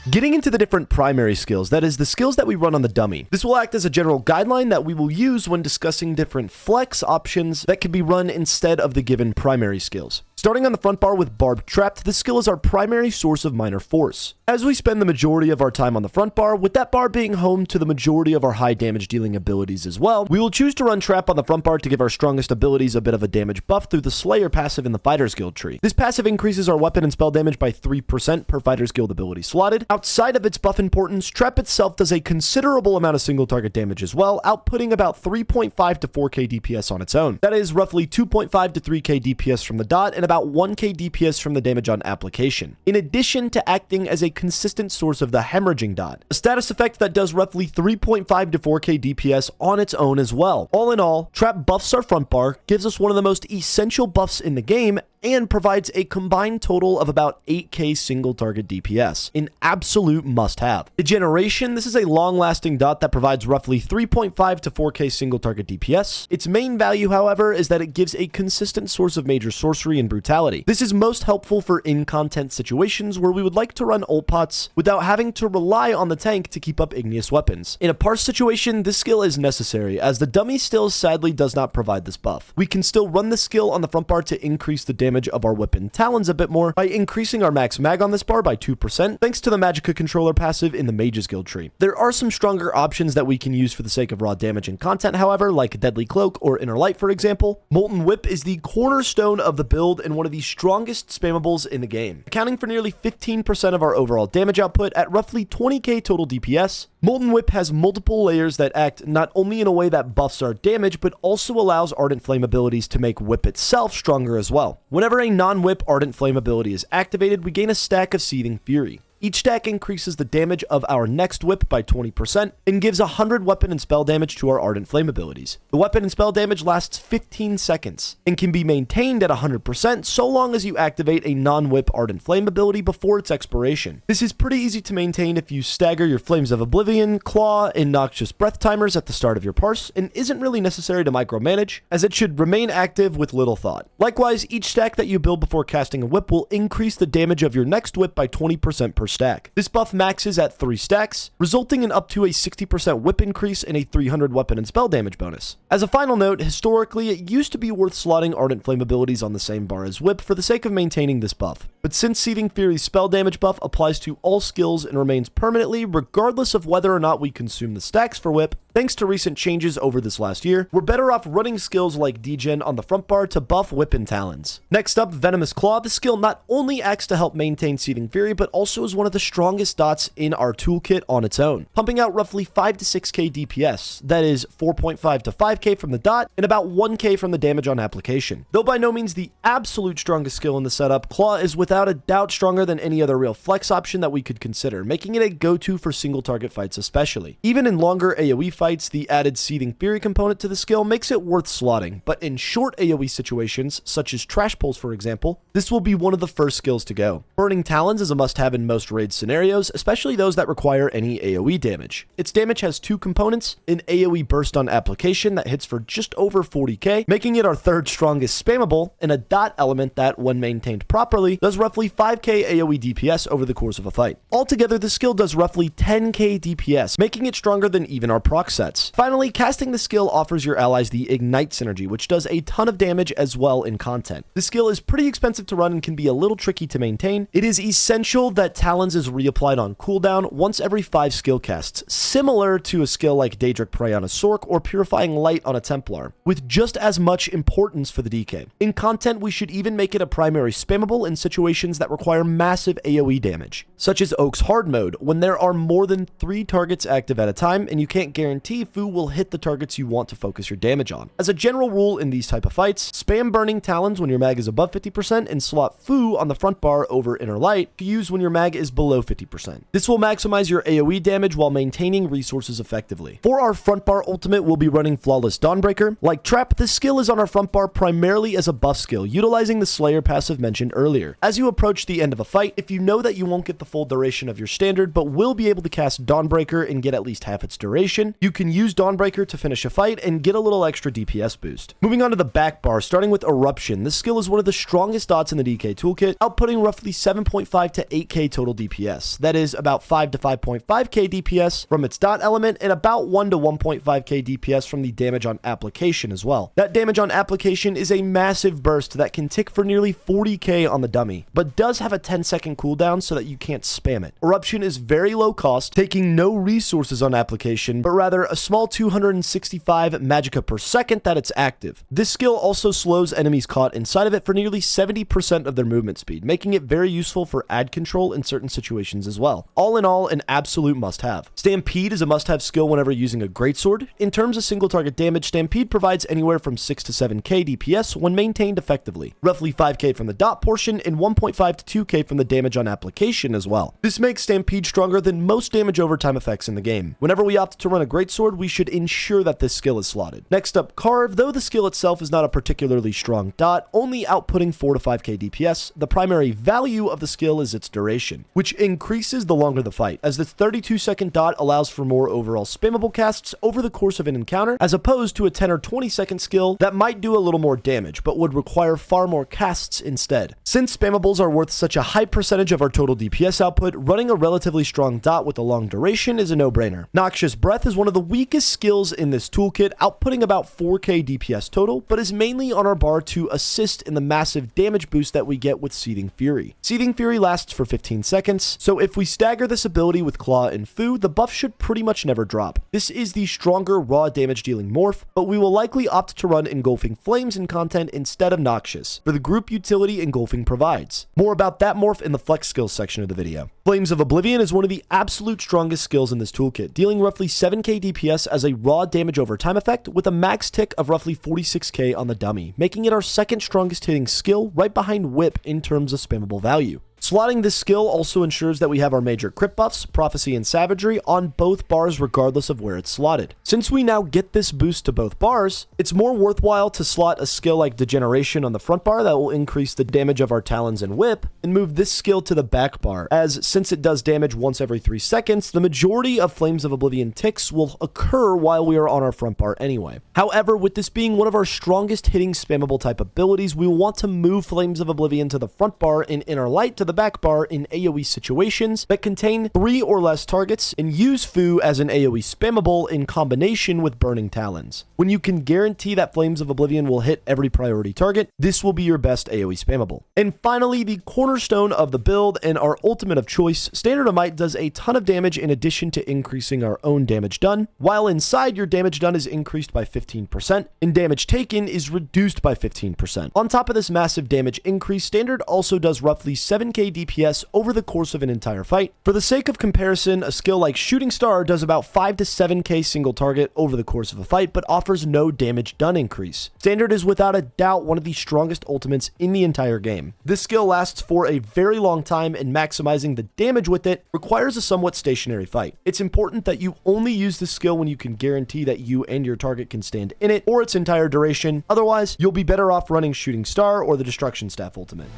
Getting into the different primary skills, that is, the skills that we run on the dummy. This will act as a general guideline that we will use when discussing different flex options that can be run instead of the given primary skills. Starting on the front bar with Barbed Trapped, this skill is our primary source of minor force, as we spend the majority of our time on the front bar, with that bar being home to the majority of our high damage dealing abilities as well. We will choose to run Trap on the front bar to give our strongest abilities a bit of a damage buff through the Slayer passive in the Fighter's Guild tree. This passive increases our weapon and spell damage by 3% per Fighter's Guild ability slotted. Outside of its buff importance, Trap itself does a considerable amount of single target damage as well, outputting about 3.5 to 4k DPS on its own. That is roughly 2.5 to 3k DPS from the dot and about 1k DPS from the damage on application, in addition to acting as a consistent source of the hemorrhaging dot, a status effect that does roughly 3.5 to 4k DPS on its own as well. All in all, Trap buffs our front bar, gives us one of the most essential buffs in the game, and provides a combined total of about 8k single target DPS, an absolute must-have. Degeneration, this is a long-lasting dot that provides roughly 3.5 to 4k single target DPS. Its main value, however, is that it gives a consistent source of major sorcery and brutality. This is most helpful for in-content situations where we would like to run ult pots without having to rely on the tank to keep up igneous weapons. In a Parse situation, this skill is necessary, as the dummy still sadly does not provide this buff. We can still run this skill on the front bar to increase the damage of our weapon talons a bit more by increasing our max mag on this bar by 2% thanks to the Magicka controller passive in the Mage's Guild tree. There are some stronger options that we can use for the sake of raw damage and content, however, like Deadly Cloak or Inner Light, for example. Molten Whip is the cornerstone of the build and one of the strongest spammables in the game, accounting for nearly 15% of our overall damage output at roughly 20k total DPS. Molten Whip has multiple layers that act not only in a way that buffs our damage, but also allows Ardent Flame abilities to make Whip itself stronger as well. Whenever a non-Whip Ardent Flame ability is activated, we gain a stack of Seething Fury. Each stack increases the damage of our next whip by 20% and gives 100 weapon and spell damage to our Ardent Flame abilities. The weapon and spell damage lasts 15 seconds and can be maintained at 100% so long as you activate a non-whip Ardent Flame ability before its expiration. This is pretty easy to maintain if you stagger your Flames of Oblivion, Claw, and Noxious Breath timers at the start of your parse, and isn't really necessary to micromanage, as it should remain active with little thought. Likewise, each stack that you build before casting a whip will increase the damage of your next whip by 20% per stack. This buff maxes at 3 stacks, resulting in up to a 60% whip increase and a 300 weapon and spell damage bonus. As a final note, historically, it used to be worth slotting Ardent Flame abilities on the same bar as whip for the sake of maintaining this buff. But since Seething Fury's spell damage buff applies to all skills and remains permanently regardless of whether or not we consume the stacks for whip, thanks to recent changes over this last year, we're better off running skills like Degen on the front bar to buff whip and talons. Next up, Venomous Claw. This skill not only acts to help maintain Seething Fury, but also is one of the strongest dots in our toolkit on its own, pumping out roughly 5 to 6k DPS, that is 4.5 to 5k from the dot, and about 1k from the damage on application. Though by no means the absolute strongest skill in the setup, Claw is without a doubt stronger than any other real flex option that we could consider, making it a go-to for single target fights especially. Even in longer AoE fights, the added Seething Fury component to the skill makes it worth slotting, but in short AoE situations, such as trash pulls for example, this will be one of the first skills to go. Burning Talons is a must-have in most raid scenarios, especially those that require any AoE damage. Its damage has 2 components, an AoE burst on application that hits for just over 40k, making it our 3rd strongest spammable, and a dot element that, when maintained properly, does roughly 5k AoE DPS over the course of a fight. Altogether, the skill does roughly 10k DPS, making it stronger than even our proc sets. Finally, casting the skill offers your allies the Ignite synergy, which does a ton of damage as well in content. The skill is pretty expensive to run and can be a little tricky to maintain. It is essential that Talons is reapplied on cooldown once every 5 skill casts, similar to a skill like Daedric Prey on a Sorc or Purifying Light on a Templar, with just as much importance for the DK. In content, we should even make it a primary spammable in situations that require massive AoE damage, such as Oak's Hard Mode, when there are more than 3 targets active at a time and you can't guarantee Fu will hit the targets you want to focus your damage on. As a general rule in these type of fights, spam Burning Talons when your mag is above 50% and slot Fu on the front bar over Inner Light to use when your mag is below 50%. This will maximize your AoE damage while maintaining resources effectively. For our front bar ultimate, we'll be running Flawless Dawnbreaker. Like Trap, this skill is on our front bar primarily as a buff skill, utilizing the Slayer passive mentioned earlier. As you approach the end of a fight, if you know that you won't get the full duration of your standard, but will be able to cast Dawnbreaker and get at least half its duration, you can use Dawnbreaker to finish a fight and get a little extra DPS boost. Moving on to the back bar, starting with Eruption. This skill is one of the strongest dots in the DK toolkit, outputting roughly 7.5 to 8k total DPS. That is about 5 to 5.5k DPS from its dot element and about 1 to 1.5k DPS from the damage on application as well. That damage on application is a massive burst that can tick for nearly 40k on the dummy, but does have a 10-second cooldown so that you can't spam it. Eruption is very low cost, taking no resources on application, but rather a small 265 magicka per second that it's active. This skill also slows enemies caught inside of it for nearly 70% of their movement speed, making it very useful for ad control in certain situations as well. All in all, an absolute must-have. Stampede is a must-have skill whenever using a greatsword. In terms of single target damage, Stampede provides anywhere from 6 to 7k DPS when maintained effectively, roughly 5k from the dot portion and 1.5 to 2k from the damage on application as well. This makes Stampede stronger than most damage overtime effects in the game. Whenever we opt to run a greatsword, we should ensure that this skill is slotted. Next up, Carve. Though the skill itself is not a particularly strong dot, only outputting 4 to 5k DPS, the primary value of the skill is its duration, which increases the longer the fight, as this 32-second dot allows for more overall spammable casts over the course of an encounter, as opposed to a 10 or 20-second skill that might do a little more damage, but would require far more casts instead. Since spammables are worth such a high percentage of our total DPS output, running a relatively strong dot with a long duration is a no-brainer. Noxious Breath is one of the weakest skills in this toolkit, outputting about 4k DPS total, but is mainly on our bar to assist in the massive damage boost that we get with Seething Fury. Seething Fury lasts for 15 seconds, so if we stagger this ability with Claw and Fu, the buff should pretty much never drop. This is the stronger raw damage dealing morph, but we will likely opt to run Engulfing Flames in content instead of Noxious, for the group utility Engulfing provides. More about that morph in the flex skills section of the video. Flames of Oblivion is one of the absolute strongest skills in this toolkit, dealing roughly 7k DPS as a raw damage over time effect with a max tick of roughly 46k on the dummy, making it our second strongest hitting skill right behind Whip in terms of spammable value. Slotting this skill also ensures that we have our major crit buffs, Prophecy and Savagery, on both bars regardless of where it's slotted. Since we now get this boost to both bars, it's more worthwhile to slot a skill like Degeneration on the front bar that will increase the damage of our Talons and Whip, and move this skill to the back bar, as since it does damage once every 3 seconds, the majority of Flames of Oblivion ticks will occur while we are on our front bar anyway. However, with this being one of our strongest hitting spammable type abilities, we will want to move Flames of Oblivion to the front bar and Inner Light to the back bar in AoE situations that contain 3 or less targets, and use Fu as an AoE spammable in combination with Burning Talons. When you can guarantee that Flames of Oblivion will hit every priority target, this will be your best AoE spammable. And finally, the cornerstone of the build and our ultimate of choice, Standard of Might does a ton of damage in addition to increasing our own damage done, while inside your damage done is increased by 15%, and damage taken is reduced by 15%. On top of this massive damage increase, Standard also does roughly 7k DPS over the course of an entire fight. For the sake of comparison, a skill like Shooting Star does about 5 to 7k single target over the course of a fight, but offers no damage done increase. Standard is without a doubt one of the strongest ultimates in the entire game. This skill lasts for a very long time, and maximizing the damage with it requires a somewhat stationary fight. It's important that you only use this skill when you can guarantee that you and your target can stand in it or its entire duration. Otherwise, you'll be better off running Shooting Star or the Destruction Staff ultimate.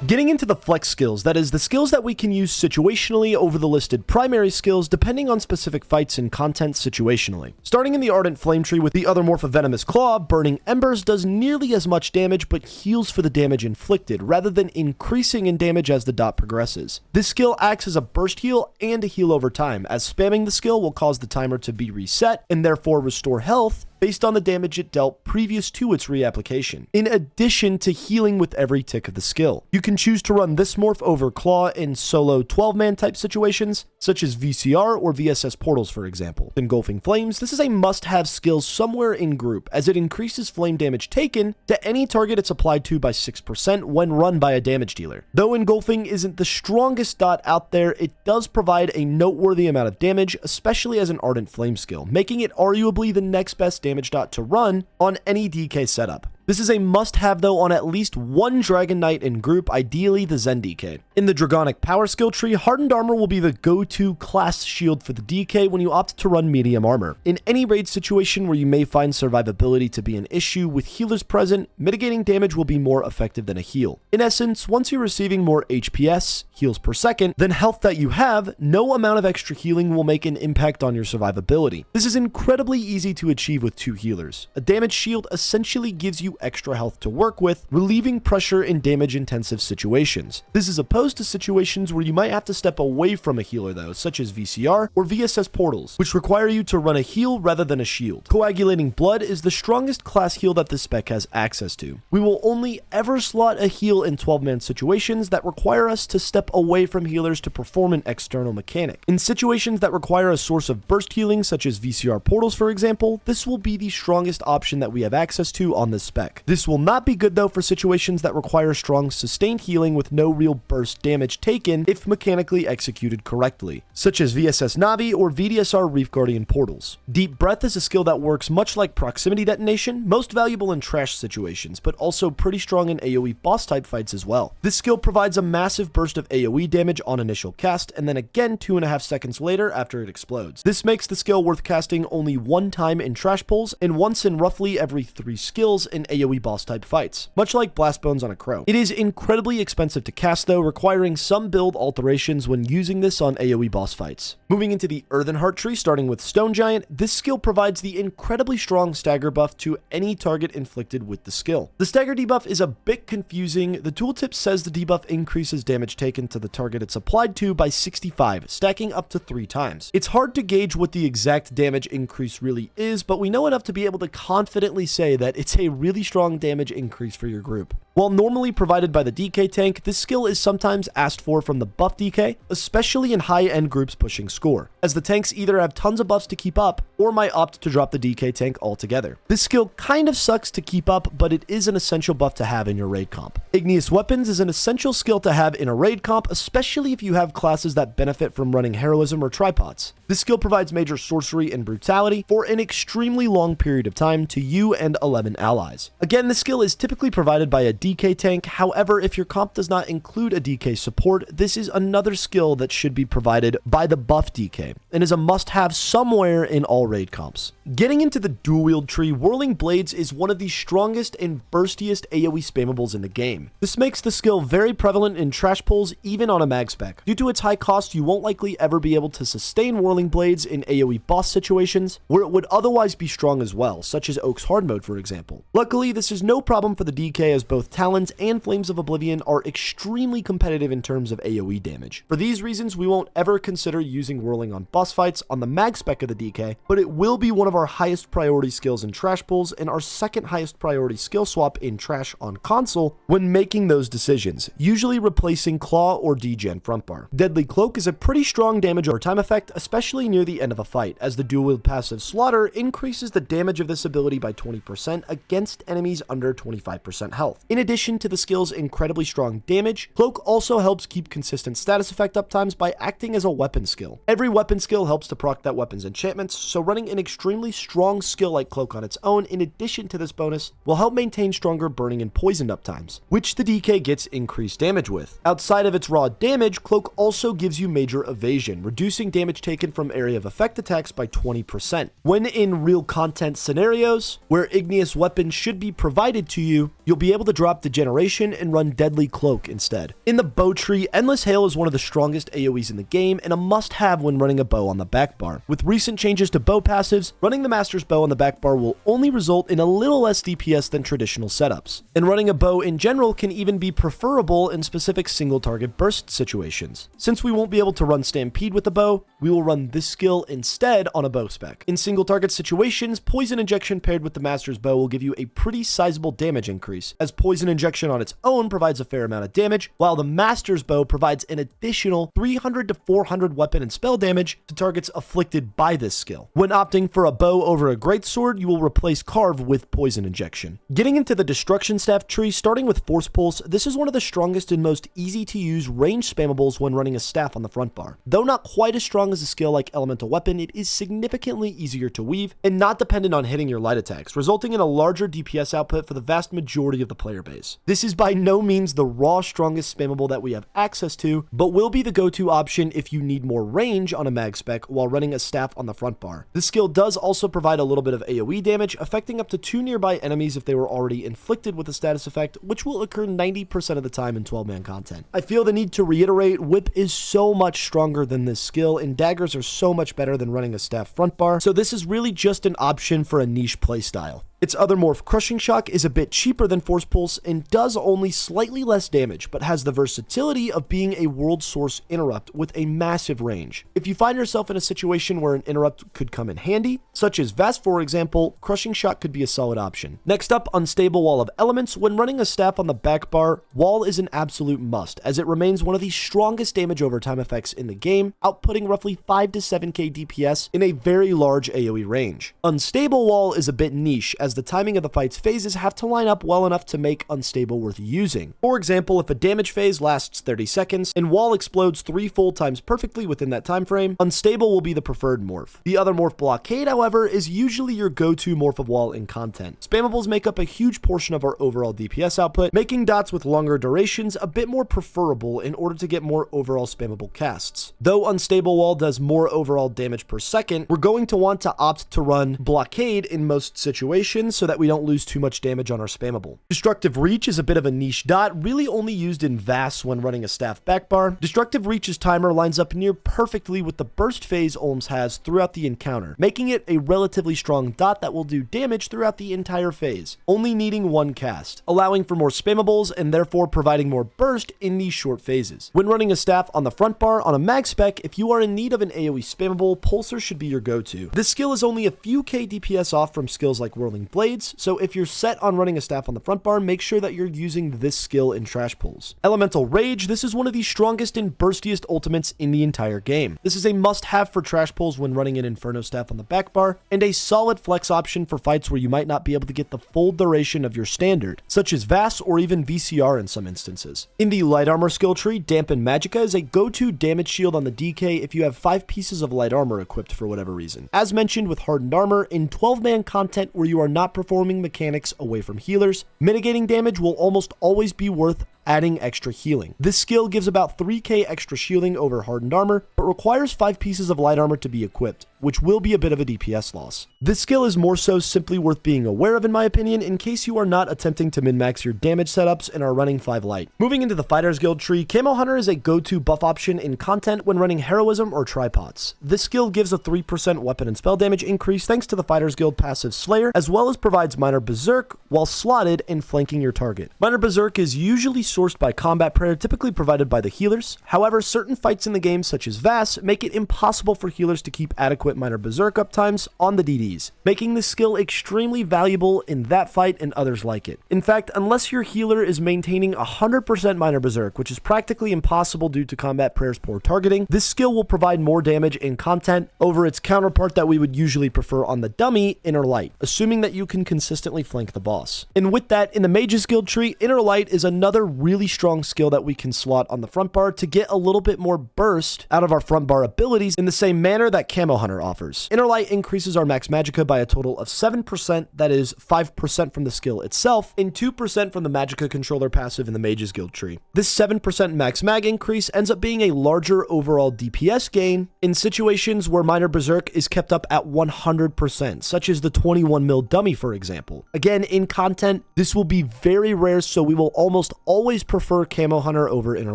Getting into the flex skills, that is, the skills that we can use situationally over the listed primary skills depending on specific fights and content situationally. Starting in the Ardent Flame Tree with the other morph of Venomous Claw, Burning Embers does nearly as much damage but heals for the damage inflicted rather than increasing in damage as the dot progresses. This skill acts as a burst heal and a heal over time, as spamming the skill will cause the timer to be reset and therefore restore health based on the damage it dealt previous to its reapplication, in addition to healing with every tick of the skill. You can choose to run this morph over Claw in solo 12-man type situations, such as VCR or VSS portals for example. Engulfing Flames, this is a must-have skill somewhere in group, as it increases flame damage taken to any target it's applied to by 6% when run by a damage dealer. Though Engulfing isn't the strongest dot out there, it does provide a noteworthy amount of damage, especially as an Ardent Flame skill, making it arguably the next best damage dot to run on any DK setup. This is a must-have though on at least one Dragon Knight in group, ideally the Zen DK. In the Dragonic Power Skill tree, Hardened Armor will be the go-to class shield for the DK when you opt to run Medium Armor. In any raid situation where you may find survivability to be an issue with healers present, mitigating damage will be more effective than a heal. In essence, once you're receiving more HPS, heals per second, than health that you have, no amount of extra healing will make an impact on your survivability. This is incredibly easy to achieve with two healers. A damage shield essentially gives you extra health to work with, relieving pressure in damage-intensive situations. This is opposed to situations where you might have to step away from a healer though, such as VCR or VSS portals, which require you to run a heal rather than a shield. Coagulating Blood is the strongest class heal that this spec has access to. We will only ever slot a heal in 12-man situations that require us to step away from healers to perform an external mechanic. In situations that require a source of burst healing, such as VCR portals for example, this will be the strongest option that we have access to on this spec. This will not be good though for situations that require strong sustained healing with no real burst damage taken if mechanically executed correctly, such as VSS Navi or VDSR Reef Guardian portals. Deep Breath is a skill that works much like Proximity Detonation, most valuable in trash situations, but also pretty strong in AoE boss type fights as well. This skill provides a massive burst of AoE damage on initial cast, and then again 2.5 seconds later after it explodes. This makes the skill worth casting only one time in trash pulls, and once in roughly every 3 skills in AoE boss type fights, much like Blast Bones on a Crow. It is incredibly expensive to cast though, requiring some build alterations when using this on AoE boss fights. Moving into the Earthen Heart tree, starting with Stone Giant, this skill provides the incredibly strong stagger buff to any target inflicted with the skill. The stagger debuff is a bit confusing. The tooltip says the debuff increases damage taken to the target it's applied to by 65, stacking up to 3 times. It's hard to gauge what the exact damage increase really is, but we know enough to be able to confidently say that it's a really strong damage increase for your group. While normally provided by the DK tank, this skill is sometimes asked for from the buff DK, especially in high-end groups pushing score, as the tanks either have tons of buffs to keep up or might opt to drop the DK tank altogether. This skill kind of sucks to keep up, but it is an essential buff to have in your raid comp. Igneous Weapons is an essential skill to have in a raid comp, especially if you have classes that benefit from running Heroism or Tripods. This skill provides major sorcery and brutality for an extremely long period of time to you and 11 allies. Again, this skill is typically provided by a DK tank. However, if your comp does not include a DK support, this is another skill that should be provided by the buff DK and is a must-have somewhere in all raid comps. Getting into the dual wield tree, Whirling Blades is one of the strongest and burstiest AoE spammables in the game. This makes the skill very prevalent in trash pulls, even on a mag spec. Due to its high cost, you won't likely ever be able to sustain Whirling Blades in AoE boss situations where it would otherwise be strong as well, such as Oak's Hard Mode for example. Luckily, this is no problem for the DK, as both Talons and Flames of Oblivion are extremely competitive in terms of AoE damage. For these reasons, we won't ever consider using Whirling on boss fights on the mag spec of the DK, but it will be one of our highest priority skills in trash pulls and our second highest priority skill swap in trash on console when making those decisions, usually replacing Claw or Degen front bar. Deadly Cloak is a pretty strong damage over time effect, especially near the end of a fight, as the dual wield passive Slaughter increases the damage of this ability by 20% against enemies under 25% health. In addition to the skill's incredibly strong damage, Cloak also helps keep consistent status effect uptimes by acting as a weapon skill. Every weapon skill helps to proc that weapon's enchantments, so running an extremely strong skill like Cloak on its own in addition to this bonus will help maintain stronger burning and poisoned uptimes, which the DK gets increased damage with. Outside of its raw damage, Cloak also gives you major evasion, reducing damage taken from area of effect attacks by 20%. When in real content scenarios, where Igneous Weapons should should be provided to you, you'll be able to drop Degeneration and run Deadly Cloak instead. In the bow tree, Endless Hail is one of the strongest AoEs in the game and a must-have when running a bow on the back bar. With recent changes to bow passives, running the Master's Bow on the back bar will only result in a little less DPS than traditional setups. And running a bow in general can even be preferable in specific single target burst situations. Since we won't be able to run Stampede with the bow, we will run this skill instead on a bow spec. In single target situations, Poison Injection paired with the Master's Bow will give you a pretty sizable damage increase, as Poison Injection on its own provides a fair amount of damage, while the Master's Bow provides an additional 300 to 400 weapon and spell damage to targets afflicted by this skill. When opting for a bow over a greatsword, you will replace Carve with Poison Injection. Getting into the Destruction Staff tree, starting with Force Pulse, this is one of the strongest and most easy to use range spammables when running a staff on the front bar. Though not quite as strong as a skill like Elemental Weapon, it is significantly easier to weave and not dependent on hitting your light attacks, resulting in a larger DPS output for the vast majority of the player base. This is by no means the raw strongest spammable that we have access to, but will be the go-to option if you need more range on a mag spec while running a staff on the front bar. This skill does also provide a little bit of AoE damage, affecting up to 2 nearby enemies if they were already inflicted with a status effect, which will occur 90% of the time in 12-man content. I feel the need to reiterate, Whip is so much stronger than this skill, and daggers are so much better than running a staff front bar, so this is really just an option for a niche playstyle. Its other morph, Crushing Shock, is a bit cheaper than Force Pulse and does only slightly less damage, but has the versatility of being a world source interrupt with a massive range. If you find yourself in a situation where an interrupt could come in handy, such as Vast for example, Crushing Shock could be a solid option. Next up, Unstable Wall of Elements. When running a staff on the back bar, Wall is an absolute must, as it remains one of the strongest damage over time effects in the game, outputting roughly 5 to 7k DPS in a very large AoE range. Unstable Wall is a bit niche, as the timing of the fight's phases have to line up well enough to make Unstable worth using. For example, if a damage phase lasts 30 seconds and Wall explodes 3 full times perfectly within that time frame, Unstable will be the preferred morph. The other morph, Blockade, however, is usually your go-to morph of Wall in content. Spammables make up a huge portion of our overall DPS output, making dots with longer durations a bit more preferable in order to get more overall spammable casts. Though Unstable Wall does more overall damage per second, we're going to want to opt to run Blockade in most situations so that we don't lose too much damage on our spammable. Destructive Reach is a bit of a niche dot, really only used in Vass when running a staff back bar. Destructive Reach's timer lines up near perfectly with the burst phase Olms has throughout the encounter, making it a relatively strong dot that will do damage throughout the entire phase, only needing 1 cast, allowing for more spammables and therefore providing more burst in these short phases. When running a staff on the front bar on a mag spec, if you are in need of an AoE spammable, Pulsar should be your go-to. This skill is only a few k DPS off from skills like Whirling Blades, so if you're set on running a staff on the front bar, make sure that you're using this skill in trash pulls. Elemental Rage, this is one of the strongest and burstiest ultimates in the entire game. This is a must-have for trash pulls when running an Inferno staff on the back bar, and a solid flex option for fights where you might not be able to get the full duration of your standard, such as Vass or even VCR in some instances. In the light armor skill tree, Dampen Magicka is a go-to damage shield on the DK if you have 5 pieces of light armor equipped for whatever reason. As mentioned with Hardened Armor, in 12-man content where you are not performing mechanics away from healers, mitigating damage will almost always be worth adding extra healing. This skill gives about 3k extra shielding over Hardened Armor, but requires 5 pieces of light armor to be equipped, which will be a bit of a DPS loss. This skill is more so simply worth being aware of in my opinion, in case you are not attempting to min-max your damage setups and are running 5 light. Moving into the Fighters Guild tree, Camo Hunter is a go-to buff option in content when running Heroism or Tripods. This skill gives a 3% weapon and spell damage increase thanks to the Fighters Guild passive Slayer, as well as provides Minor Berserk while slotted and flanking your target. Minor Berserk is usually sourced by combat prayer, typically provided by the healers. However, certain fights in the game, such as Vass, make it impossible for healers to keep adequate Minor Berserk uptimes on the DDs, making this skill extremely valuable in that fight and others like it. In fact, unless your healer is maintaining 100% Minor Berserk, which is practically impossible due to combat prayer's poor targeting, this skill will provide more damage in content over its counterpart that we would usually prefer on the dummy, Inner Light, assuming that you can consistently flank the boss. And with that, in the Mage's Guild tree, Inner Light is another really strong skill that we can slot on the front bar to get a little bit more burst out of our front bar abilities in the same manner that Camo Hunter offers. Inner Light increases our max magicka by a total of 7%, that is 5% from the skill itself, and 2% from the Magicka controller passive in the Mage's Guild tree. This 7% max mag increase ends up being a larger overall DPS gain in situations where Minor Berserk is kept up at 100%, such as the 21 mil dummy, for example. Again, in content, this will be very rare, so we will almost always prefer Camo Hunter over Inner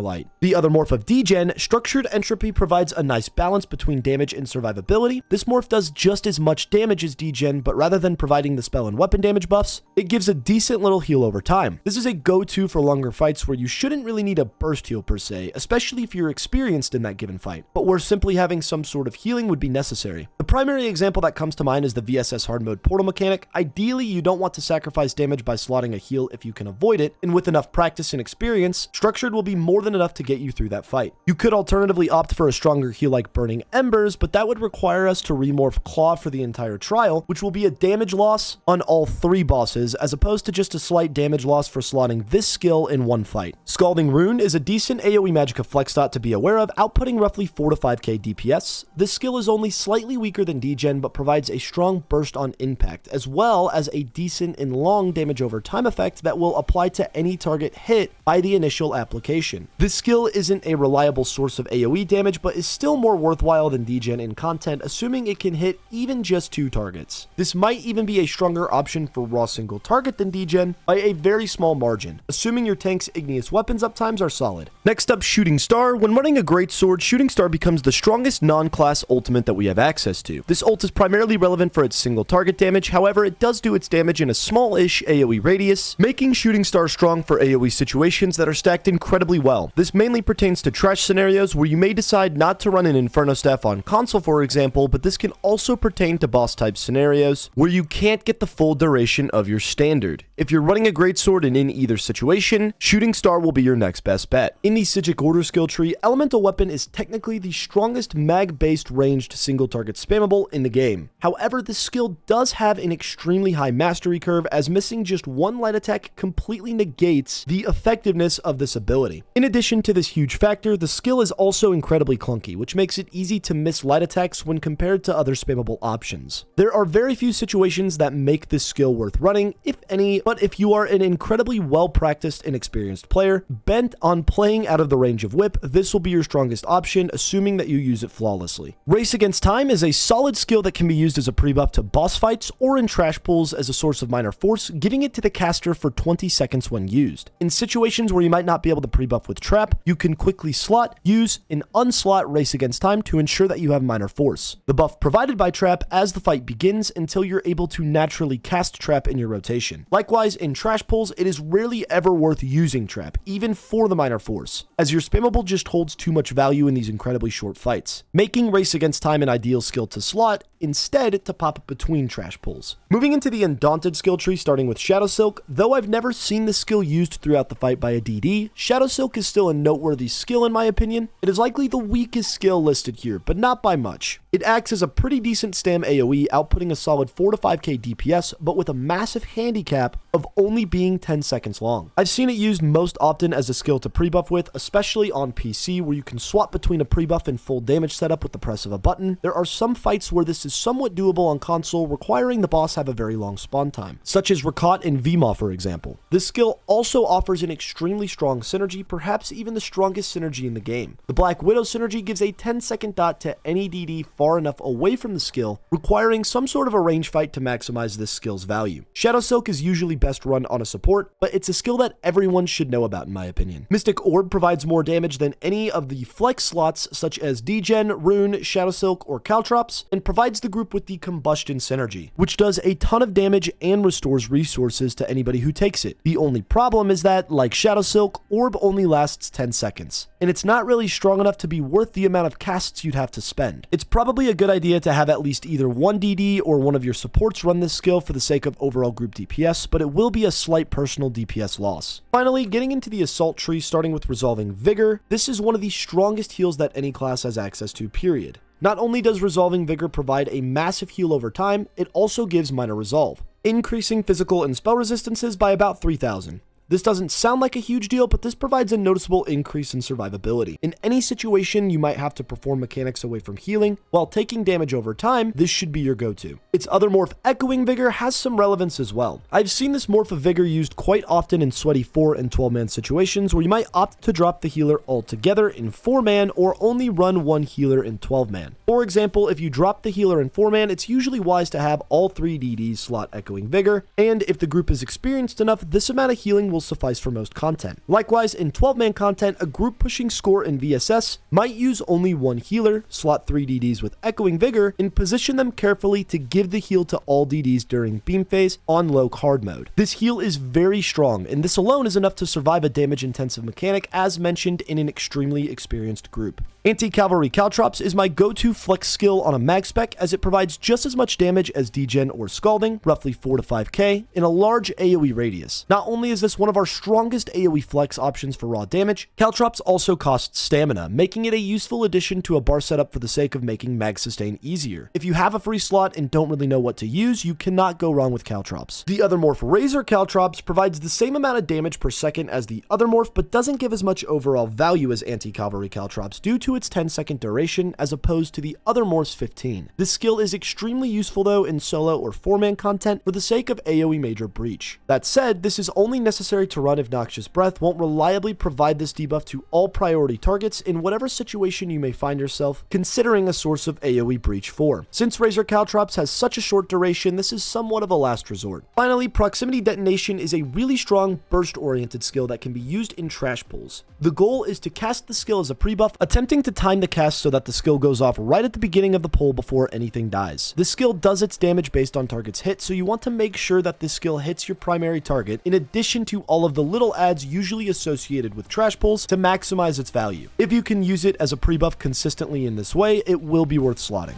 Light. The other morph of Degen, Structured Entropy, provides a nice balance between damage and survivability. This morph does just as much damage as Degen, but rather than providing the spell and weapon damage buffs, it gives a decent little heal over time. This is a go-to for longer fights where you shouldn't really need a burst heal per se, especially if you're experienced in that given fight, but where simply having some sort of healing would be necessary. The primary example that comes to mind is the VSS hard mode portal mechanic. Ideally, you don't want to sacrifice damage by slotting a heal if you can avoid it, and with enough practice and experience, Structured will be more than enough to get you through that fight. You could alternatively opt for a stronger heal like Burning Embers, but that would require us to remorph Claw for the entire trial, which will be a damage loss on all 3 bosses, as opposed to just a slight damage loss for slotting this skill in one fight. Scalding Rune is a decent AoE Magicka flex dot to be aware of, outputting roughly 4 to 5k DPS. This skill is only slightly weaker than Degen, but provides a strong burst on impact, as well as a decent and long damage over time effect that will apply to any target hit by the initial application. This skill isn't a reliable source of AoE damage, but is still more worthwhile than Degen in content, assuming it can hit even just 2 targets. This might even be a stronger option for raw single target than Degen by a very small margin, assuming your tank's igneous weapons uptimes are solid. Next up, Shooting Star. When running a greatsword, Shooting Star becomes the strongest non-class ultimate that we have access to. This ult is primarily relevant for its single target damage, however, it does do its damage in a small-ish AoE radius, making Shooting Star strong for AoE situations that are stacked incredibly well. This mainly pertains to trash scenarios where you may decide not to run an Inferno Staff on console, for example, but this can also pertain to boss type scenarios where you can't get the full duration of your standard. If you're running a greatsword and in either situation, Shooting Star will be your next best bet. In the Psijic Order skill tree, Elemental Weapon is technically the strongest mag-based ranged single target spammable in the game. However, this skill does have an extremely high mastery curve, as missing just one light attack completely negates the effectiveness of this ability. In addition to this huge factor, the skill is also incredibly clunky, which makes it easy to miss light attacks when compared to other spammable options. There are very few situations that make this skill worth running, if any, but if you are an incredibly well-practiced and experienced player bent on playing out of the range of whip, this will be your strongest option, assuming that you use it flawlessly. Race Against Time is a solid skill that can be used as a pre-buff to boss fights or in trash pools as a source of minor force, giving it to the caster for 20 seconds when used. In situations where you might not be able to pre-buff with trap, you can quickly slot, use, and unslot Race Against Time to ensure that you have minor force. The buff provided by trap as the fight begins until you're able to naturally cast trap in your rotation. Likewise, in trash pools, it is rarely ever worth using trap, even for the minor force, as your spammable just holds too much value in these incredibly short fights, making Race Against Time an ideal skill to slot, instead to pop between trash pools. Moving into the Undaunted skill tree, starting with Shadow Silk, though I've never seen this skill used throughout the fight by a DD, Shadow Silk is still a noteworthy skill in my opinion. It is likely the weakest skill listed here, but not by much. It acts as a pretty decent stam AoE, outputting a solid 4 to 5k DPS, but with a massive handicap of only being 10 seconds long. I've seen it used most often as a skill to pre-buff with, especially on PC, where you can swap between a pre-buff and full damage setup with the press of a button. There are some fights where this is somewhat doable on console, requiring the boss have a very long spawn time, such as Rakat in VMA, for example. This skill also offers an extremely strong synergy, perhaps even the strongest synergy in the game. The Black Widow synergy gives a 10-second dot to any DD far enough away from the skill, requiring some sort of a range fight to maximize this skill's value. Shadow Silk is usually best run on a support, but it's a skill that everyone should know about in my opinion. Mystic Orb provides more damage than any of the flex slots such as Degen, Rune, Shadow Silk, or Caltrops, and provides the group with the Combustion synergy, which does a ton of damage and restores resources to anybody who takes it. The only problem is that, like Shadow Silk, Orb only lasts 10 seconds, and it's not really strong enough to be worth the amount of casts you'd have to spend. It's probably a good idea to have at least either one DD or one of your supports run this skill for the sake of overall group DPS, but it will be a slight personal DPS loss. Finally, getting into the Assault tree, starting with Resolving Vigor, this is one of the strongest heals that any class has access to, period. Not only does Resolving Vigor provide a massive heal over time, it also gives minor resolve, increasing physical and spell resistances by about 3,000. This doesn't sound like a huge deal, but this provides a noticeable increase in survivability. In any situation you might have to perform mechanics away from healing while taking damage over time, this should be your go-to. Its other morph, Echoing Vigor, has some relevance as well. I've seen this morph of Vigor used quite often in sweaty 4 and 12-man situations where you might opt to drop the healer altogether in 4-man or only run one healer in 12-man. For example, if you drop the healer in 4-man, it's usually wise to have all 3 DDs slot Echoing Vigor, and if the group is experienced enough, this amount of healing will suffice for most content. Likewise, in 12-man content, a group pushing score in VSS might use only one healer, slot 3 DDs with Echoing Vigor, and position them carefully to give the heal to all DDs during beam phase on low card mode. This heal is very strong, and this alone is enough to survive a damage-intensive mechanic as mentioned in an extremely experienced group. Anti-Cavalry Caltrops is my go-to flex skill on a mag spec as it provides just as much damage as Degen or Scalding, roughly 4 to 5k, in a large AoE radius. Not only is this one of our strongest AoE flex options for raw damage, Caltrops also cost stamina, making it a useful addition to a bar setup for the sake of making mag sustain easier. If you have a free slot and don't really know what to use, you cannot go wrong with Caltrops. The other morph, Razor Caltrops, provides the same amount of damage per second as the other morph, but doesn't give as much overall value as Anti-Cavalry Caltrops due to its 10-second duration as opposed to the other morph's 15. This skill is extremely useful though in solo or 4-man content for the sake of AoE Major Breach. That said, this is only necessary to run if Noxious Breath won't reliably provide this debuff to all priority targets in whatever situation you may find yourself, considering a source of AoE Breach 4. Since Razor Caltrops has such a short duration, this is somewhat of a last resort. Finally, Proximity Detonation is a really strong burst-oriented skill that can be used in trash pulls. The goal is to cast the skill as a pre-buff, attempting to time the cast so that the skill goes off right at the beginning of the pull before anything dies. This skill does its damage based on target's hit, so you want to make sure that this skill hits your primary target in addition to all of the little adds usually associated with trash pulls to maximize its value. If you can use it as a pre-buff consistently in this way, it will be worth slotting.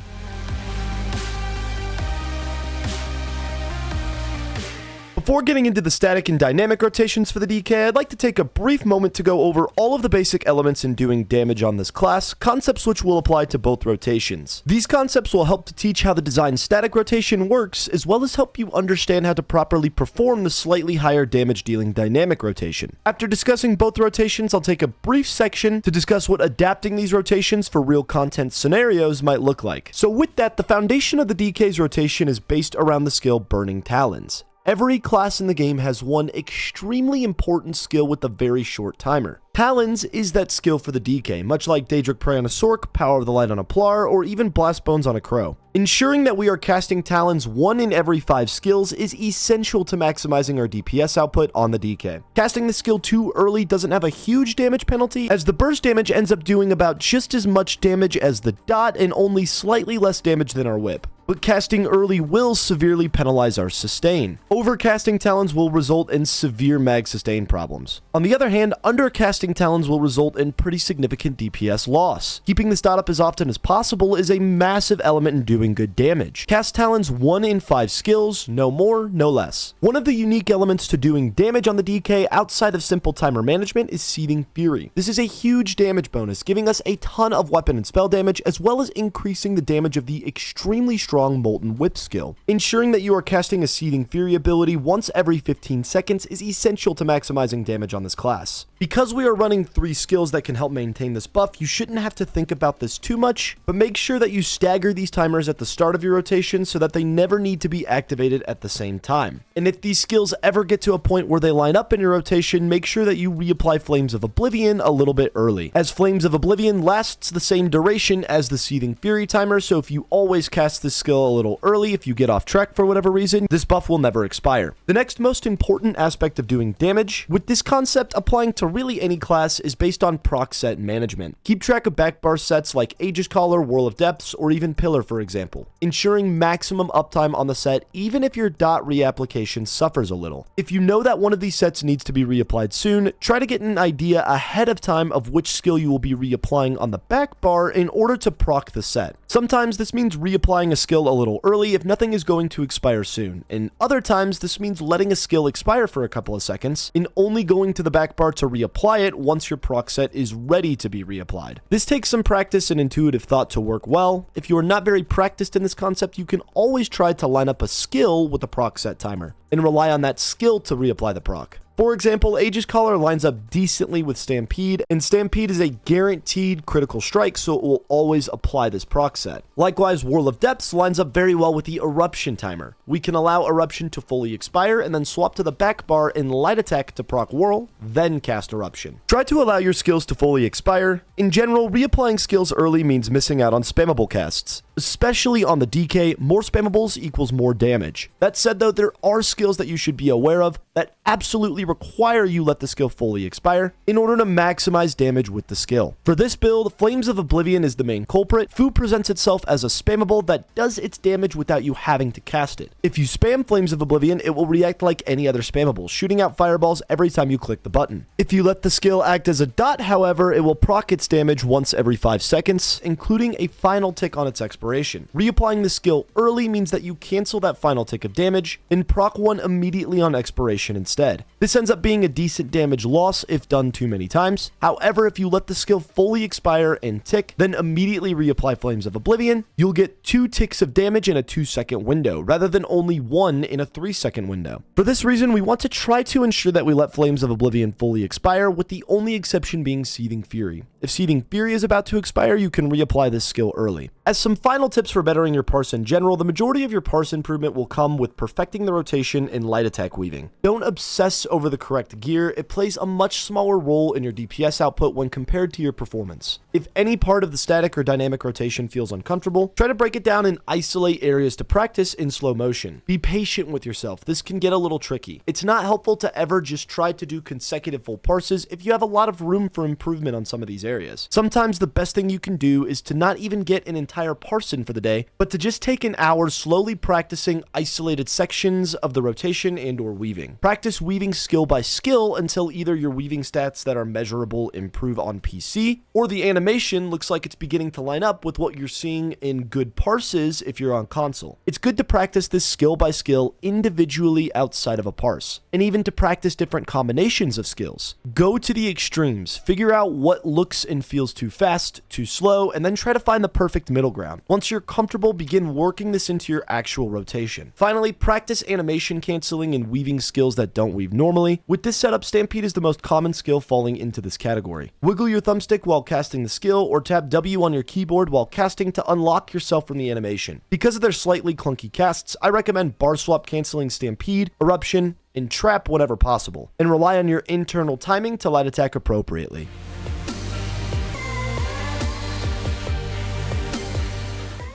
Before getting into the static and dynamic rotations for the DK, I'd like to take a brief moment to go over all of the basic elements in doing damage on this class, concepts which will apply to both rotations. These concepts will help to teach how the design static rotation works, as well as help you understand how to properly perform the slightly higher damage dealing dynamic rotation. After discussing both rotations, I'll take a brief section to discuss what adapting these rotations for real content scenarios might look like. So with that, the foundation of the DK's rotation is based around the skill Burning Talons. Every class in the game has one extremely important skill with a very short timer. Talons is that skill for the DK, much like Daedric Prey on a Sork, Power of the Light on a Plar, or even Blast Bones on a Crow. Ensuring that we are casting Talons 1 in every 5 skills is essential to maximizing our DPS output on the DK. Casting the skill too early doesn't have a huge damage penalty, as the burst damage ends up doing about just as much damage as the dot and only slightly less damage than our whip. But casting early will severely penalize our sustain. Overcasting Talons will result in severe mag sustain problems. On the other hand, undercasting Talons will result in pretty significant DPS loss. Keeping this dot up as often as possible is a massive element in doing good damage. Cast Talons 1 in 5 skills, no more, no less. One of the unique elements to doing damage on the DK outside of simple timer management is Seething Fury. This is a huge damage bonus, giving us a ton of weapon and spell damage, as well as increasing the damage of the extremely strong Molten Whip skill. Ensuring that you are casting a Seething Fury ability once every 15 seconds is essential to maximizing damage on this class. Because we are running 3 skills that can help maintain this buff, you shouldn't have to think about this too much, but make sure that you stagger these timers at the start of your rotation so that they never need to be activated at the same time. And if these skills ever get to a point where they line up in your rotation, make sure that you reapply Flames of Oblivion a little bit early, as Flames of Oblivion lasts the same duration as the Seething Fury timer, so if you always cast this skill a little early, if you get off track for whatever reason, this buff will never expire. The next most important aspect of doing damage, with this concept applying to really any class, is based on proc set management. Keep track of backbar sets like Aegis Caller, Whirl of Depths, or even Pillar for example, ensuring maximum uptime on the set even if your dot reapplication suffers a little. If you know that one of these sets needs to be reapplied soon, try to get an idea ahead of time of which skill you will be reapplying on the backbar in order to proc the set. Sometimes this means reapplying a skill a little early if nothing is going to expire soon, and other times this means letting a skill expire for a couple of seconds and only going to the backbar to reapply it once your proc set is ready to be reapplied. This takes some practice and intuitive thought to work well. If you are not very practiced in this concept, you can always try to line up a skill with a proc set timer and rely on that skill to reapply the proc. For example, Aegis Caller lines up decently with Stampede, and Stampede is a guaranteed critical strike, so it will always apply this proc set. Likewise, Whirl of Depths lines up very well with the Eruption timer. We can allow Eruption to fully expire and then swap to the back bar in Light Attack to proc Whirl, then cast Eruption. Try to allow your skills to fully expire. In general, reapplying skills early means missing out on spammable casts. Especially on the DK, more spammables equals more damage. That said though, there are skills that you should be aware of that absolutely require you let the skill fully expire in order to maximize damage with the skill. For this build, Flames of Oblivion is the main culprit. Fu presents itself as a spammable that does its damage without you having to cast it. If you spam Flames of Oblivion, it will react like any other spammable, shooting out fireballs every time you click the button. If you let the skill act as a dot, however, it will proc its damage once every 5 seconds, including a final tick on its expiration. Reapplying the skill early means that you cancel that final tick of damage and proc one immediately on expiration instead. This ends up being a decent damage loss if done too many times. However, if you let the skill fully expire and tick, then immediately reapply Flames of Oblivion, you'll get 2 ticks of damage in a 2-second window, rather than only 1 in a 3-second window. For this reason, we want to try to ensure that we let Flames of Oblivion fully expire, with the only exception being Seething Fury. If Seething Fury is about to expire, you can reapply this skill early. As some final tips for bettering your parse in general, the majority of your parse improvement will come with perfecting the rotation and light attack weaving. Don't obsess over the correct gear. It plays a much smaller role in your DPS output when compared to your performance. If any part of the static or dynamic rotation feels uncomfortable, try to break it down and isolate areas to practice in slow motion. Be patient with yourself. This can get a little tricky. It's not helpful to ever just try to do consecutive full parses if you have a lot of room for improvement on some of these areas. Sometimes the best thing you can do is to not even get an entire parse in for the day, but to just take an hour slowly practicing isolated sections of the rotation and or weaving. Practice weaving skill by skill until either your weaving stats that are measurable improve on PC, or the animation looks like it's beginning to line up with what you're seeing in good parses if you're on console. It's good to practice this skill by skill individually outside of a parse, and even to practice different combinations of skills. Go to the extremes, figure out what looks and feels too fast, too slow, and then try to find the perfect middle ground. Once you're comfortable, begin working this into your actual rotation. Finally, practice animation canceling and weaving skills that don't weave normally. With this setup, Stampede is the most common skill falling into this category. Wiggle your thumbstick while casting the skill, or tap W on your keyboard while casting to unlock yourself from the animation. Because of their slightly clunky casts, I recommend bar swap canceling Stampede, Eruption, and Trap whenever possible, and rely on your internal timing to light attack appropriately.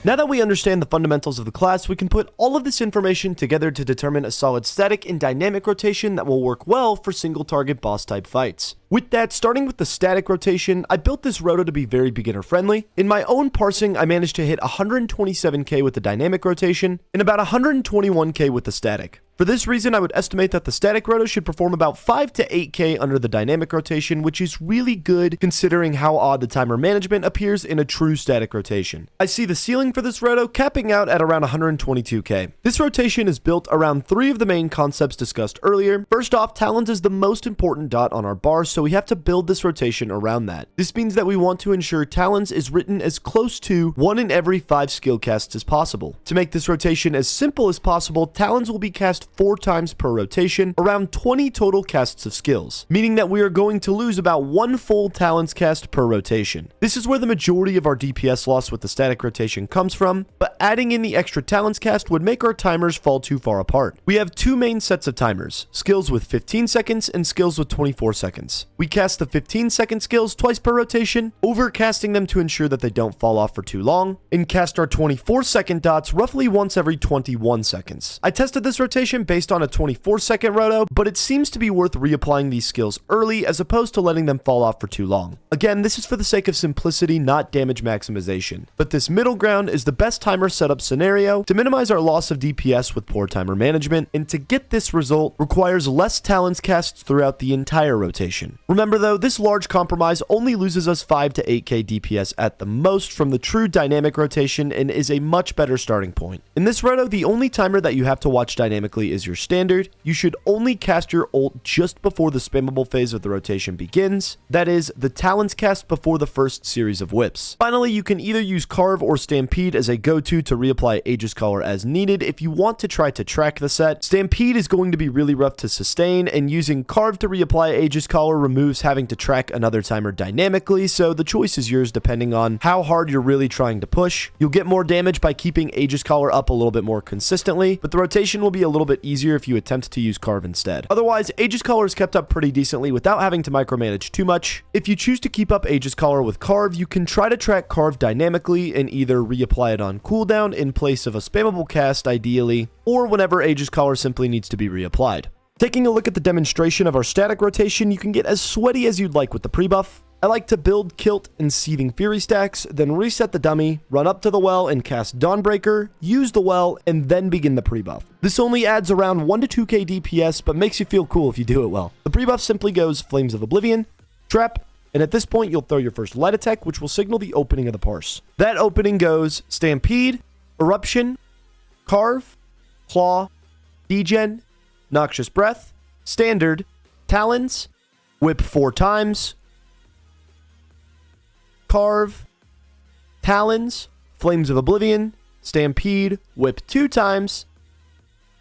Now that we understand the fundamentals of the class, we can put all of this information together to determine a solid static and dynamic rotation that will work well for single target boss type fights. With that, starting with the static rotation, I built this roto to be very beginner friendly. In my own parsing, I managed to hit 127k with the dynamic rotation and about 121k with the static. For this reason, I would estimate that the static roto should perform about 5 to 8k under the dynamic rotation, which is really good considering how odd the timer management appears in a true static rotation. I see the ceiling for this roto capping out at around 122k. This rotation is built around 3 of the main concepts discussed earlier. First off, Talons is the most important dot on our bar, so we have to build this rotation around that. This means that we want to ensure Talons is written as close to 1 in every 5 skill casts as possible. To make this rotation as simple as possible, Talons will be cast 4 times per rotation, around 20 total casts of skills, meaning that we are going to lose about 1 full Talons cast per rotation. This is where the majority of our DPS loss with the static rotation comes from, but adding in the extra Talons cast would make our timers fall too far apart. We have 2 main sets of timers, skills with 15 seconds and skills with 24 seconds. We cast the 15-second skills twice per rotation, overcasting them to ensure that they don't fall off for too long, and cast our 24-second dots roughly once every 21 seconds. I tested this rotation based on a 24-second roto, but it seems to be worth reapplying these skills early as opposed to letting them fall off for too long. Again, this is for the sake of simplicity, not damage maximization, but this middle ground is the best timer setup scenario to minimize our loss of DPS with poor timer management, and to get this result requires less Talons casts throughout the entire rotation. Remember though, this large compromise only loses us 5 to 8k DPS at the most from the true dynamic rotation and is a much better starting point. In this roto, the only timer that you have to watch dynamically is your standard. You should only cast your ult just before the spammable phase of the rotation begins. That is, the Talons cast before the first series of whips. Finally, you can either use Carve or Stampede as a go-to to reapply Aegis Collar as needed if you want to try to track the set. Stampede is going to be really rough to sustain, and using Carve to reapply Aegis Collar removes having to track another timer dynamically, so the choice is yours depending on how hard you're really trying to push. You'll get more damage by keeping Aegis Collar up a little bit more consistently, but the rotation will be a little bit easier if you attempt to use Carve instead. Otherwise, Aegis Collar is kept up pretty decently without having to micromanage too much. If you choose to keep up Aegis Collar with Carve, you can try to track Carve dynamically and either reapply it on cooldown in place of a spammable cast ideally, or whenever Aegis Collar simply needs to be reapplied. Taking a look at the demonstration of our static rotation, you can get as sweaty as you'd like with the pre-buff. I like to build Kilt and Seething Fury stacks, then reset the dummy, run up to the well and cast Dawnbreaker, use the well, and then begin the pre-buff. This only adds around 1 to 2k DPS, but makes you feel cool if you do it well. The pre-buff simply goes Flames of Oblivion, Trap, and at this point you'll throw your first light attack, which will signal the opening of the Parse. That opening goes Stampede, Eruption, Carve, Claw, Degen, Noxious Breath, Standard, Talons, Whip 4 times, Carve, Talons, Flames of Oblivion, Stampede, Whip 2 times,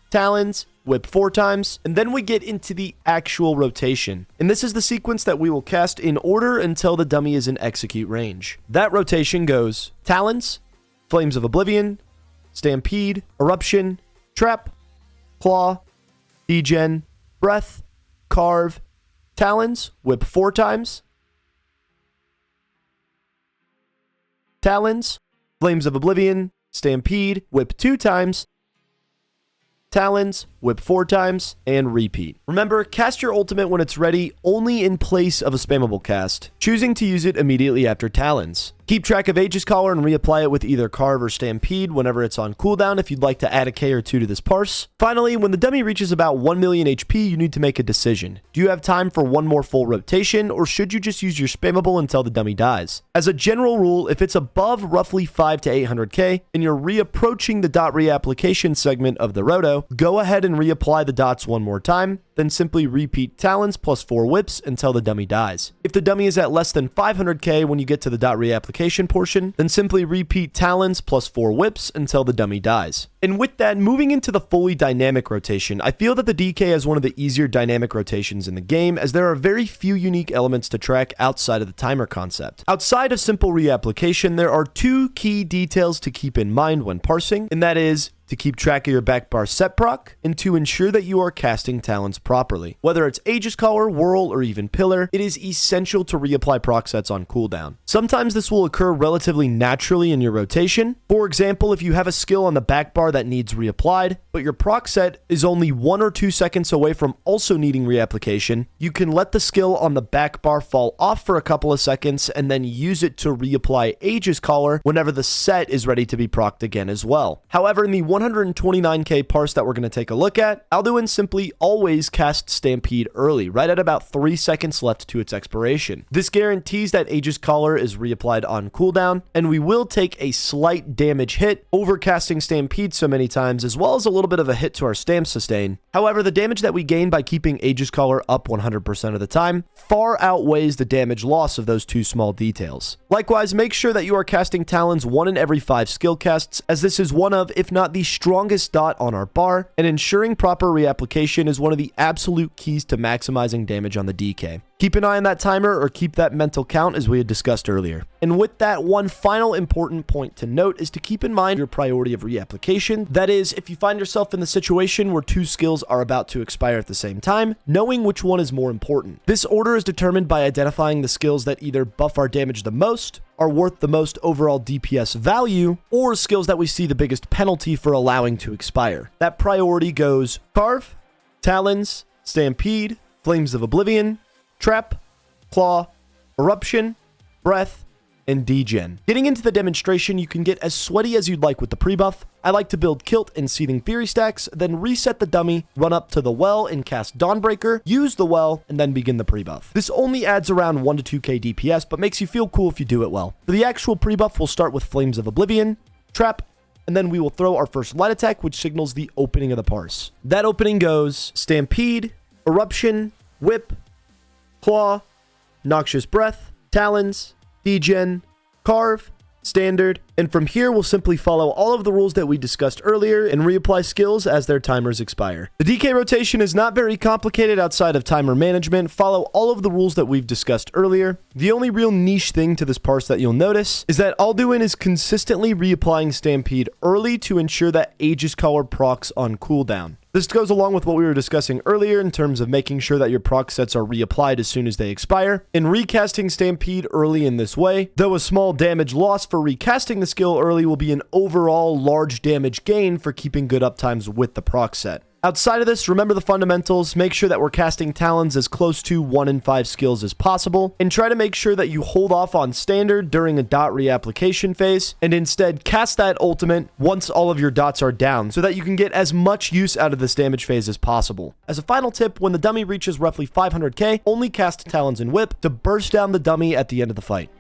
Talons, Whip 4 times, and then we get into the actual rotation. And this is the sequence that we will cast in order until the dummy is in execute range. That rotation goes Talons, Flames of Oblivion, Stampede, Eruption, Trap, Claw, Degen, Breath, Carve, Talons, Whip 4 times, Talons, Flames of Oblivion, Stampede, Whip 2 times, Talons, Whip 4 times, and repeat. Remember, cast your ultimate when it's ready, only in place of a spammable cast, choosing to use it immediately after Talons. Keep track of Aegis Collar and reapply it with either Carve or Stampede whenever it's on cooldown if you'd like to add a K or 2 to this Parse. Finally, when the dummy reaches about 1 million HP, you need to make a decision. Do you have time for one more full rotation, or should you just use your spammable until the dummy dies? As a general rule, if it's above roughly 5 to 800k and you're reapproaching the dot reapplication segment of the roto, go ahead and reapply the dots one more time, then simply repeat Talons plus 4 whips until the dummy dies. If the dummy is at less than 500k when you get to the dot reapplication portion, then simply repeat Talons plus 4 whips until the dummy dies. And with that, moving into the fully dynamic rotation, I feel that the DK is one of the easier dynamic rotations in the game, as there are very few unique elements to track outside of the timer concept. Outside of simple reapplication, there are 2 key details to keep in mind when parsing, and that is to keep track of your back bar set proc, and to ensure that you are casting Talons properly. Whether it's Aegis Collar, Whirl, or even Pillar, it is essential to reapply proc sets on cooldown. Sometimes this will occur relatively naturally in your rotation. For example, if you have a skill on the back bar that needs reapplied, but your proc set is only 1 or 2 seconds away from also needing reapplication, you can let the skill on the back bar fall off for a couple of seconds and then use it to reapply Aegis Collar whenever the set is ready to be procced again as well. However, in the 129k parse that we're going to take a look at, Alduin simply always casts Stampede early, right at about 3 seconds left to its expiration. This guarantees that Aegis Collar is reapplied on cooldown, and we will take a slight damage hit over casting Stampede so many times, as well as a little bit of a hit to our stamp sustain. However, the damage that we gain by keeping Aegis Collar up 100% of the time far outweighs the damage loss of those 2 small details. Likewise, make sure that you are casting Talons 1 in every 5 skill casts, as this is one of, if not the strongest dot on our bar, and ensuring proper reapplication is one of the absolute keys to maximizing damage on the DK. Keep an eye on that timer, or keep that mental count as we had discussed earlier. And with that, one final important point to note is to keep in mind your priority of reapplication. That is, if you find yourself in the situation where 2 skills are about to expire at the same time, knowing which one is more important. This order is determined by identifying the skills that either buff our damage the most, are worth the most overall DPS value, or skills that we see the biggest penalty for allowing to expire. That priority goes Carve, Talons, Stampede, Flames of Oblivion, Trap, Claw, Eruption, Breath, and degen. Getting into the demonstration, you can get as sweaty as you'd like with the pre-buff. I like to build Kilt and Seething Fury stacks, then reset the dummy, run up to the well and cast Dawnbreaker, use the well, and then begin the pre-buff. This only adds around 1 to 2k DPS, but makes you feel cool if you do it well. For the actual pre-buff, we'll start with Flames of Oblivion, Trap, and then we will throw our first light attack, which signals the opening of the Parse. That opening goes Stampede, Eruption, Whip, Claw, Noxious Breath, Talons, Degen, Carve, Standard, and from here we'll simply follow all of the rules that we discussed earlier and reapply skills as their timers expire. The DK rotation is not very complicated outside of timer management. Follow all of the rules that we've discussed earlier. The only real niche thing to this Parse that you'll notice is that Alduin is consistently reapplying Stampede early to ensure that Aegis Caller procs on cooldown. This goes along with what we were discussing earlier in terms of making sure that your proc sets are reapplied as soon as they expire. In recasting Stampede early in this way, though a small damage loss for recasting the skill early will be an overall large damage gain for keeping good uptimes with the proc set. Outside of this, remember the fundamentals, make sure that we're casting Talons as close to 1 in 5 skills as possible, and try to make sure that you hold off on Standard during a dot reapplication phase, and instead cast that ultimate once all of your dots are down, so that you can get as much use out of this damage phase as possible. As a final tip, when the dummy reaches roughly 500k, only cast Talons and Whip to burst down the dummy at the end of the fight.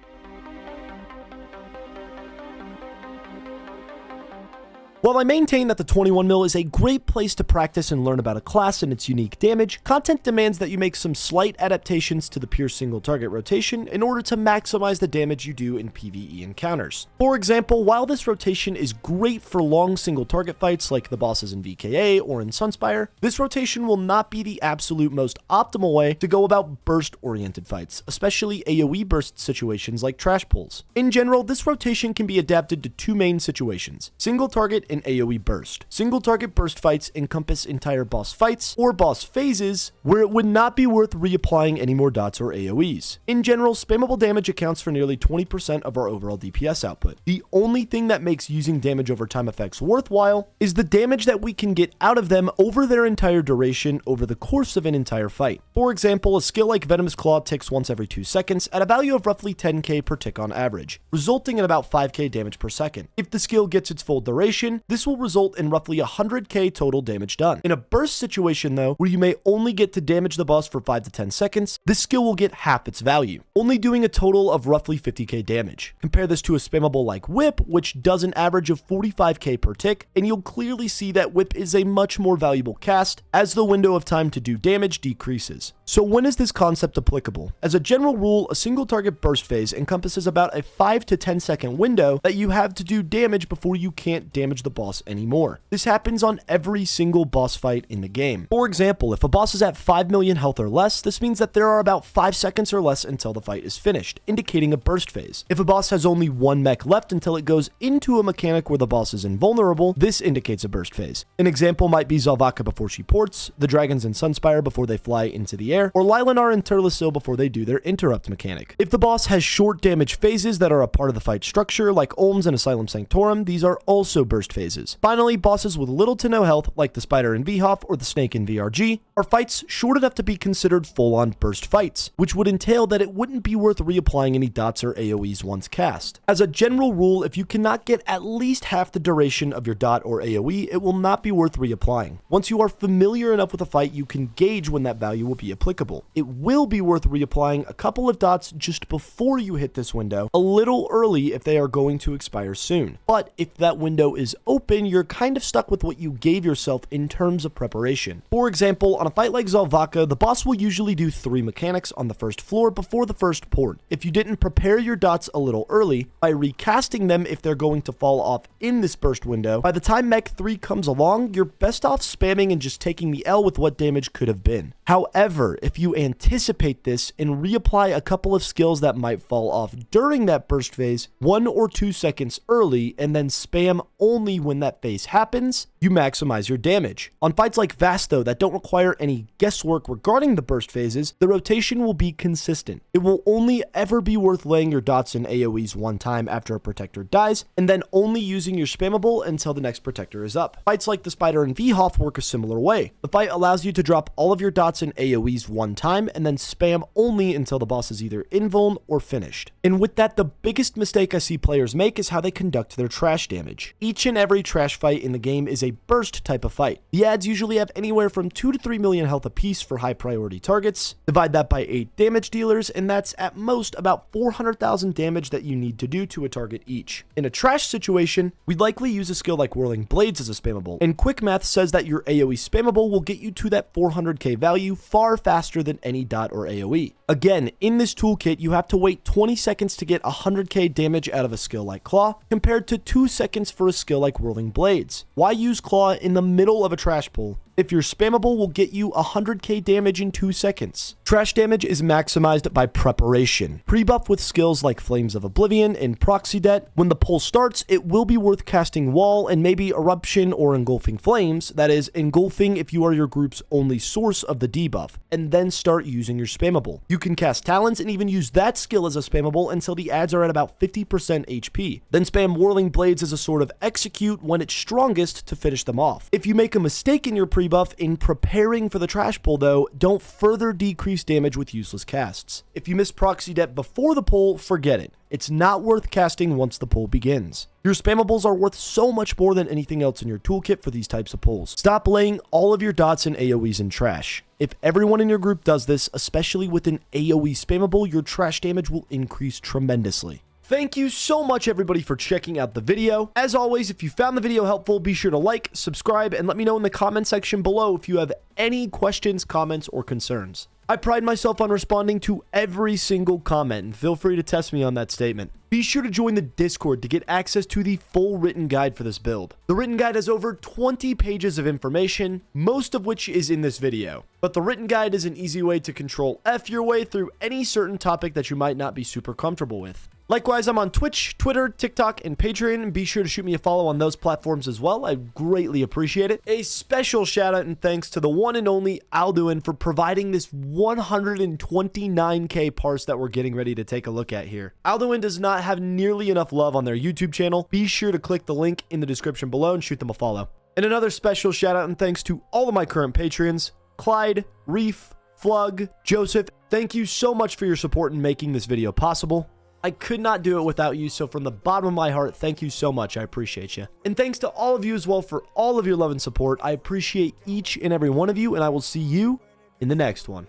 While I maintain that the 21mm is a great place to practice and learn about a class and its unique damage, content demands that you make some slight adaptations to the pure single target rotation in order to maximize the damage you do in PvE encounters. For example, while this rotation is great for long single target fights like the bosses in VKA or in Sunspire, this rotation will not be the absolute most optimal way to go about burst-oriented fights, especially AoE burst situations like trash pulls. In general, this rotation can be adapted to two main situations: single target and AoE burst. Single target burst fights encompass entire boss fights or boss phases where it would not be worth reapplying any more dots or AoEs. In general, spammable damage accounts for nearly 20% of our overall DPS output. The only thing that makes using damage over time effects worthwhile is the damage that we can get out of them over their entire duration over the course of an entire fight. For example, a skill like Venomous Claw ticks once every 2 seconds at a value of roughly 10k per tick on average, resulting in about 5k damage per second. If the skill gets its full duration, this will result in roughly 100k total damage done. In a burst situation though, where you may only get to damage the boss for 5 to 10 seconds, this skill will get half its value, only doing a total of roughly 50k damage. Compare this to a spammable like Whip, which does an average of 45k per tick, and you'll clearly see that Whip is a much more valuable cast as the window of time to do damage decreases. So when is this concept applicable? As a general rule, a single target burst phase encompasses about a 5 to 10 second window that you have to do damage before you can't damage the boss anymore. This happens on every single boss fight in the game. For example, if a boss is at 5 million health or less, this means that there are about 5 seconds or less until the fight is finished, indicating a burst phase. If a boss has only 1 mech left until it goes into a mechanic where the boss is invulnerable, this indicates a burst phase. An example might be Zalvaka before she ports, the dragons in Sunspire before they fly into the air, or Lilanar and Turlesil before they do their interrupt mechanic. If the boss has short damage phases that are a part of the fight structure, like Olms and Asylum Sanctorum, these are also burst phases. Finally, bosses with little to no health, like the Spider in VHOF or the Snake in VRG, are fights short enough to be considered full-on burst fights, which would entail that it wouldn't be worth reapplying any dots or AoEs once cast. As a general rule, if you cannot get at least half the duration of your dot or AoE, it will not be worth reapplying. Once you are familiar enough with a fight, you can gauge when that value will be applicable. It will be worth reapplying a couple of dots just before you hit this window, a little early if they are going to expire soon. But if that window is open, you're kind of stuck with what you gave yourself in terms of preparation. For example, on a fight like Zalvaka, the boss will usually do 3 mechanics on the first floor before the first port. If you didn't prepare your dots a little early, by recasting them if they're going to fall off in this burst window, by the time Mech 3 comes along, you're best off spamming and just taking the L with what damage could have been. However, if you anticipate this and reapply a couple of skills that might fall off during that burst phase 1 or 2 seconds early, and then spam only only when that phase happens, you maximize your damage. On fights like Vast though, that don't require any guesswork regarding the burst phases, the rotation will be consistent. It will only ever be worth laying your dots in AoEs one time after a protector dies, and then only using your spammable until the next protector is up. Fights like the Spider and Vhoff work a similar way. The fight allows you to drop all of your dots in AoEs one time, and then spam only until the boss is either invuln or finished. And with that, the biggest mistake I see players make is how they conduct their trash damage. Each and every trash fight in the game is a burst type of fight. The adds usually have anywhere from 2 to 3 million health apiece for high priority targets. Divide that by 8 damage dealers, and that's at most about 400,000 damage that you need to do to a target each. In a trash situation, we'd likely use a skill like Whirling Blades as a spammable, and quick math says that your AoE spammable will get you to that 400k value far faster than any dot or AoE. Again, in this toolkit, you have to wait 20 seconds to get 100k damage out of a skill like Claw, compared to 2 seconds for a skill like Whirling Blades. Why use Claw in the middle of a trash pool if your spammable will get you 100k damage in 2 seconds? Trash damage is maximized by preparation. Pre-buff with skills like Flames of Oblivion and Proxy Debt. When the pull starts, it will be worth casting Wall and maybe Eruption or Engulfing Flames, that is, engulfing if you are your group's only source of the debuff, and then start using your spammable. You can cast Talons and even use that skill as a spammable until the adds are at about 50% HP. Then spam Whirling Blades as a sort of execute when it's strongest to finish them off. If you make a mistake in your pre-buff in preparing for the trash pull though, don't further decrease damage with useless casts. If you miss Proxy Debt before the pull, forget it. It's not worth casting once the pull begins. Your spammables are worth so much more than anything else in your toolkit for these types of pulls. Stop laying all of your dots and AoEs in trash. If everyone in your group does this, especially with an AoE spammable, your trash damage will increase tremendously. Thank you so much everybody for checking out the video. As always, if you found the video helpful, be sure to like, subscribe, and let me know in the comment section below if you have any questions, comments, or concerns. I pride myself on responding to every single comment, and feel free to test me on that statement. Be sure to join the Discord to get access to the full written guide for this build. The written guide has over 20 pages of information, most of which is in this video. But the written guide is an easy way to control F your way through any certain topic that you might not be super comfortable with. Likewise, I'm on Twitch, Twitter, TikTok, and Patreon, and be sure to shoot me a follow on those platforms as well. I greatly appreciate it. A special shout out and thanks to the one and only Alduin for providing this 129k parse that we're getting ready to take a look at here. Alduin does not have nearly enough love on their YouTube channel. Be sure to click the link in the description below and shoot them a follow. And another special shout out and thanks to all of my current Patreons, Clyde, Reef, Flug, Joseph. Thank you so much for your support in making this video possible. I could not do it without you, so from the bottom of my heart, thank you so much. I appreciate you. And thanks to all of you as well for all of your love and support. I appreciate each and every one of you, and I will see you in the next one.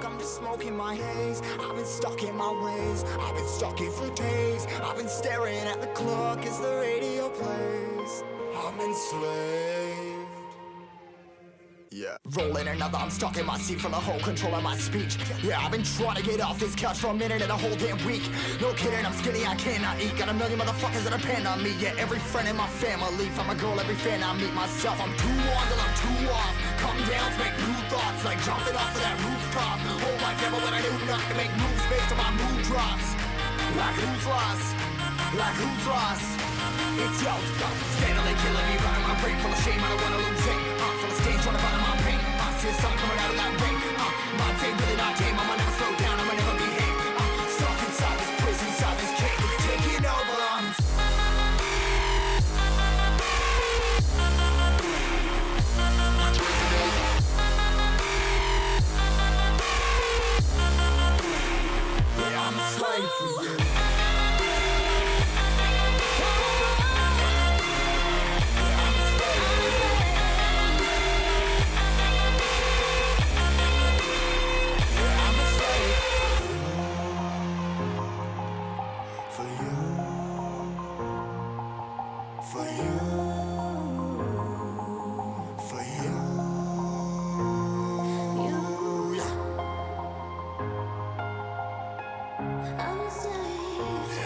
I'm just smoking my haze. I've been stuck in my ways. I've been stuck in for days. I've been staring at the clock as the radio plays. I'm enslaved. Yeah. Rolling another, I'm stuck in my seat from the whole control of my speech. Yeah, I've been trying to get off this couch for a minute and a whole damn week. No kidding, I'm skinny, I cannot eat. Got a million motherfuckers that depend on me. Yeah, every friend in my family. From a girl, every fan I meet myself. I'm too on till I'm too off. Come down to make new thoughts, like jumping off of that rooftop. Hold my camera when I do not to make moves based on my mood drops. Like who's lost? Like who's lost? It's yo, steadily killing me, running my brain full of shame. I don't wanna lose it. Full of stage, trying to find my pain. I see the sun coming out of that rain. My day really not tame. I'ma never slow down. I'ma never behave. Stuck inside this prison, inside this cage. It's taking over. Yeah, I'm a slave for you.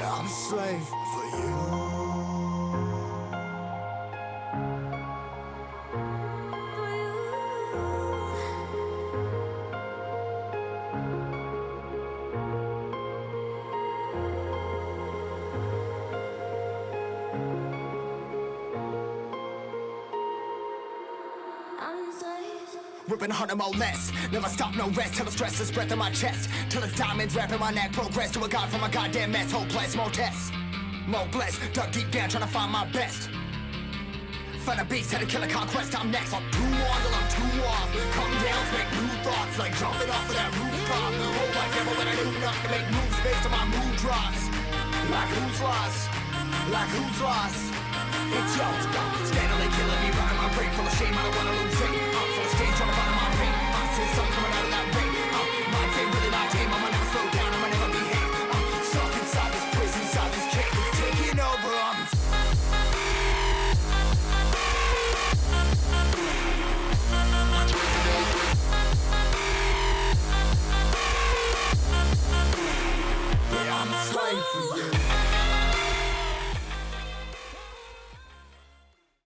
I'm a slave for you. Ripping 100 more less. Never stop, no rest till the stress is breath in my chest. Till it's diamonds wrapping my neck. Progress to a god from a goddamn mess. Hopeless, more tests. More blessed. Dug deep down trying to find my best. Find a beast, had to kill a conquest. I'm next. I'm too on till I'm too off. Come down, make new thoughts. Like jumping off of that rooftop. Hold my camera when I do enough to make moves based on my mood drops. Like who's lost? Like who's lost? It's yours. Steadily killing me, running my brain full of shame. I don't wanna lose it. I'm full of stage, trying to find my pain. I see sun coming out of that rain.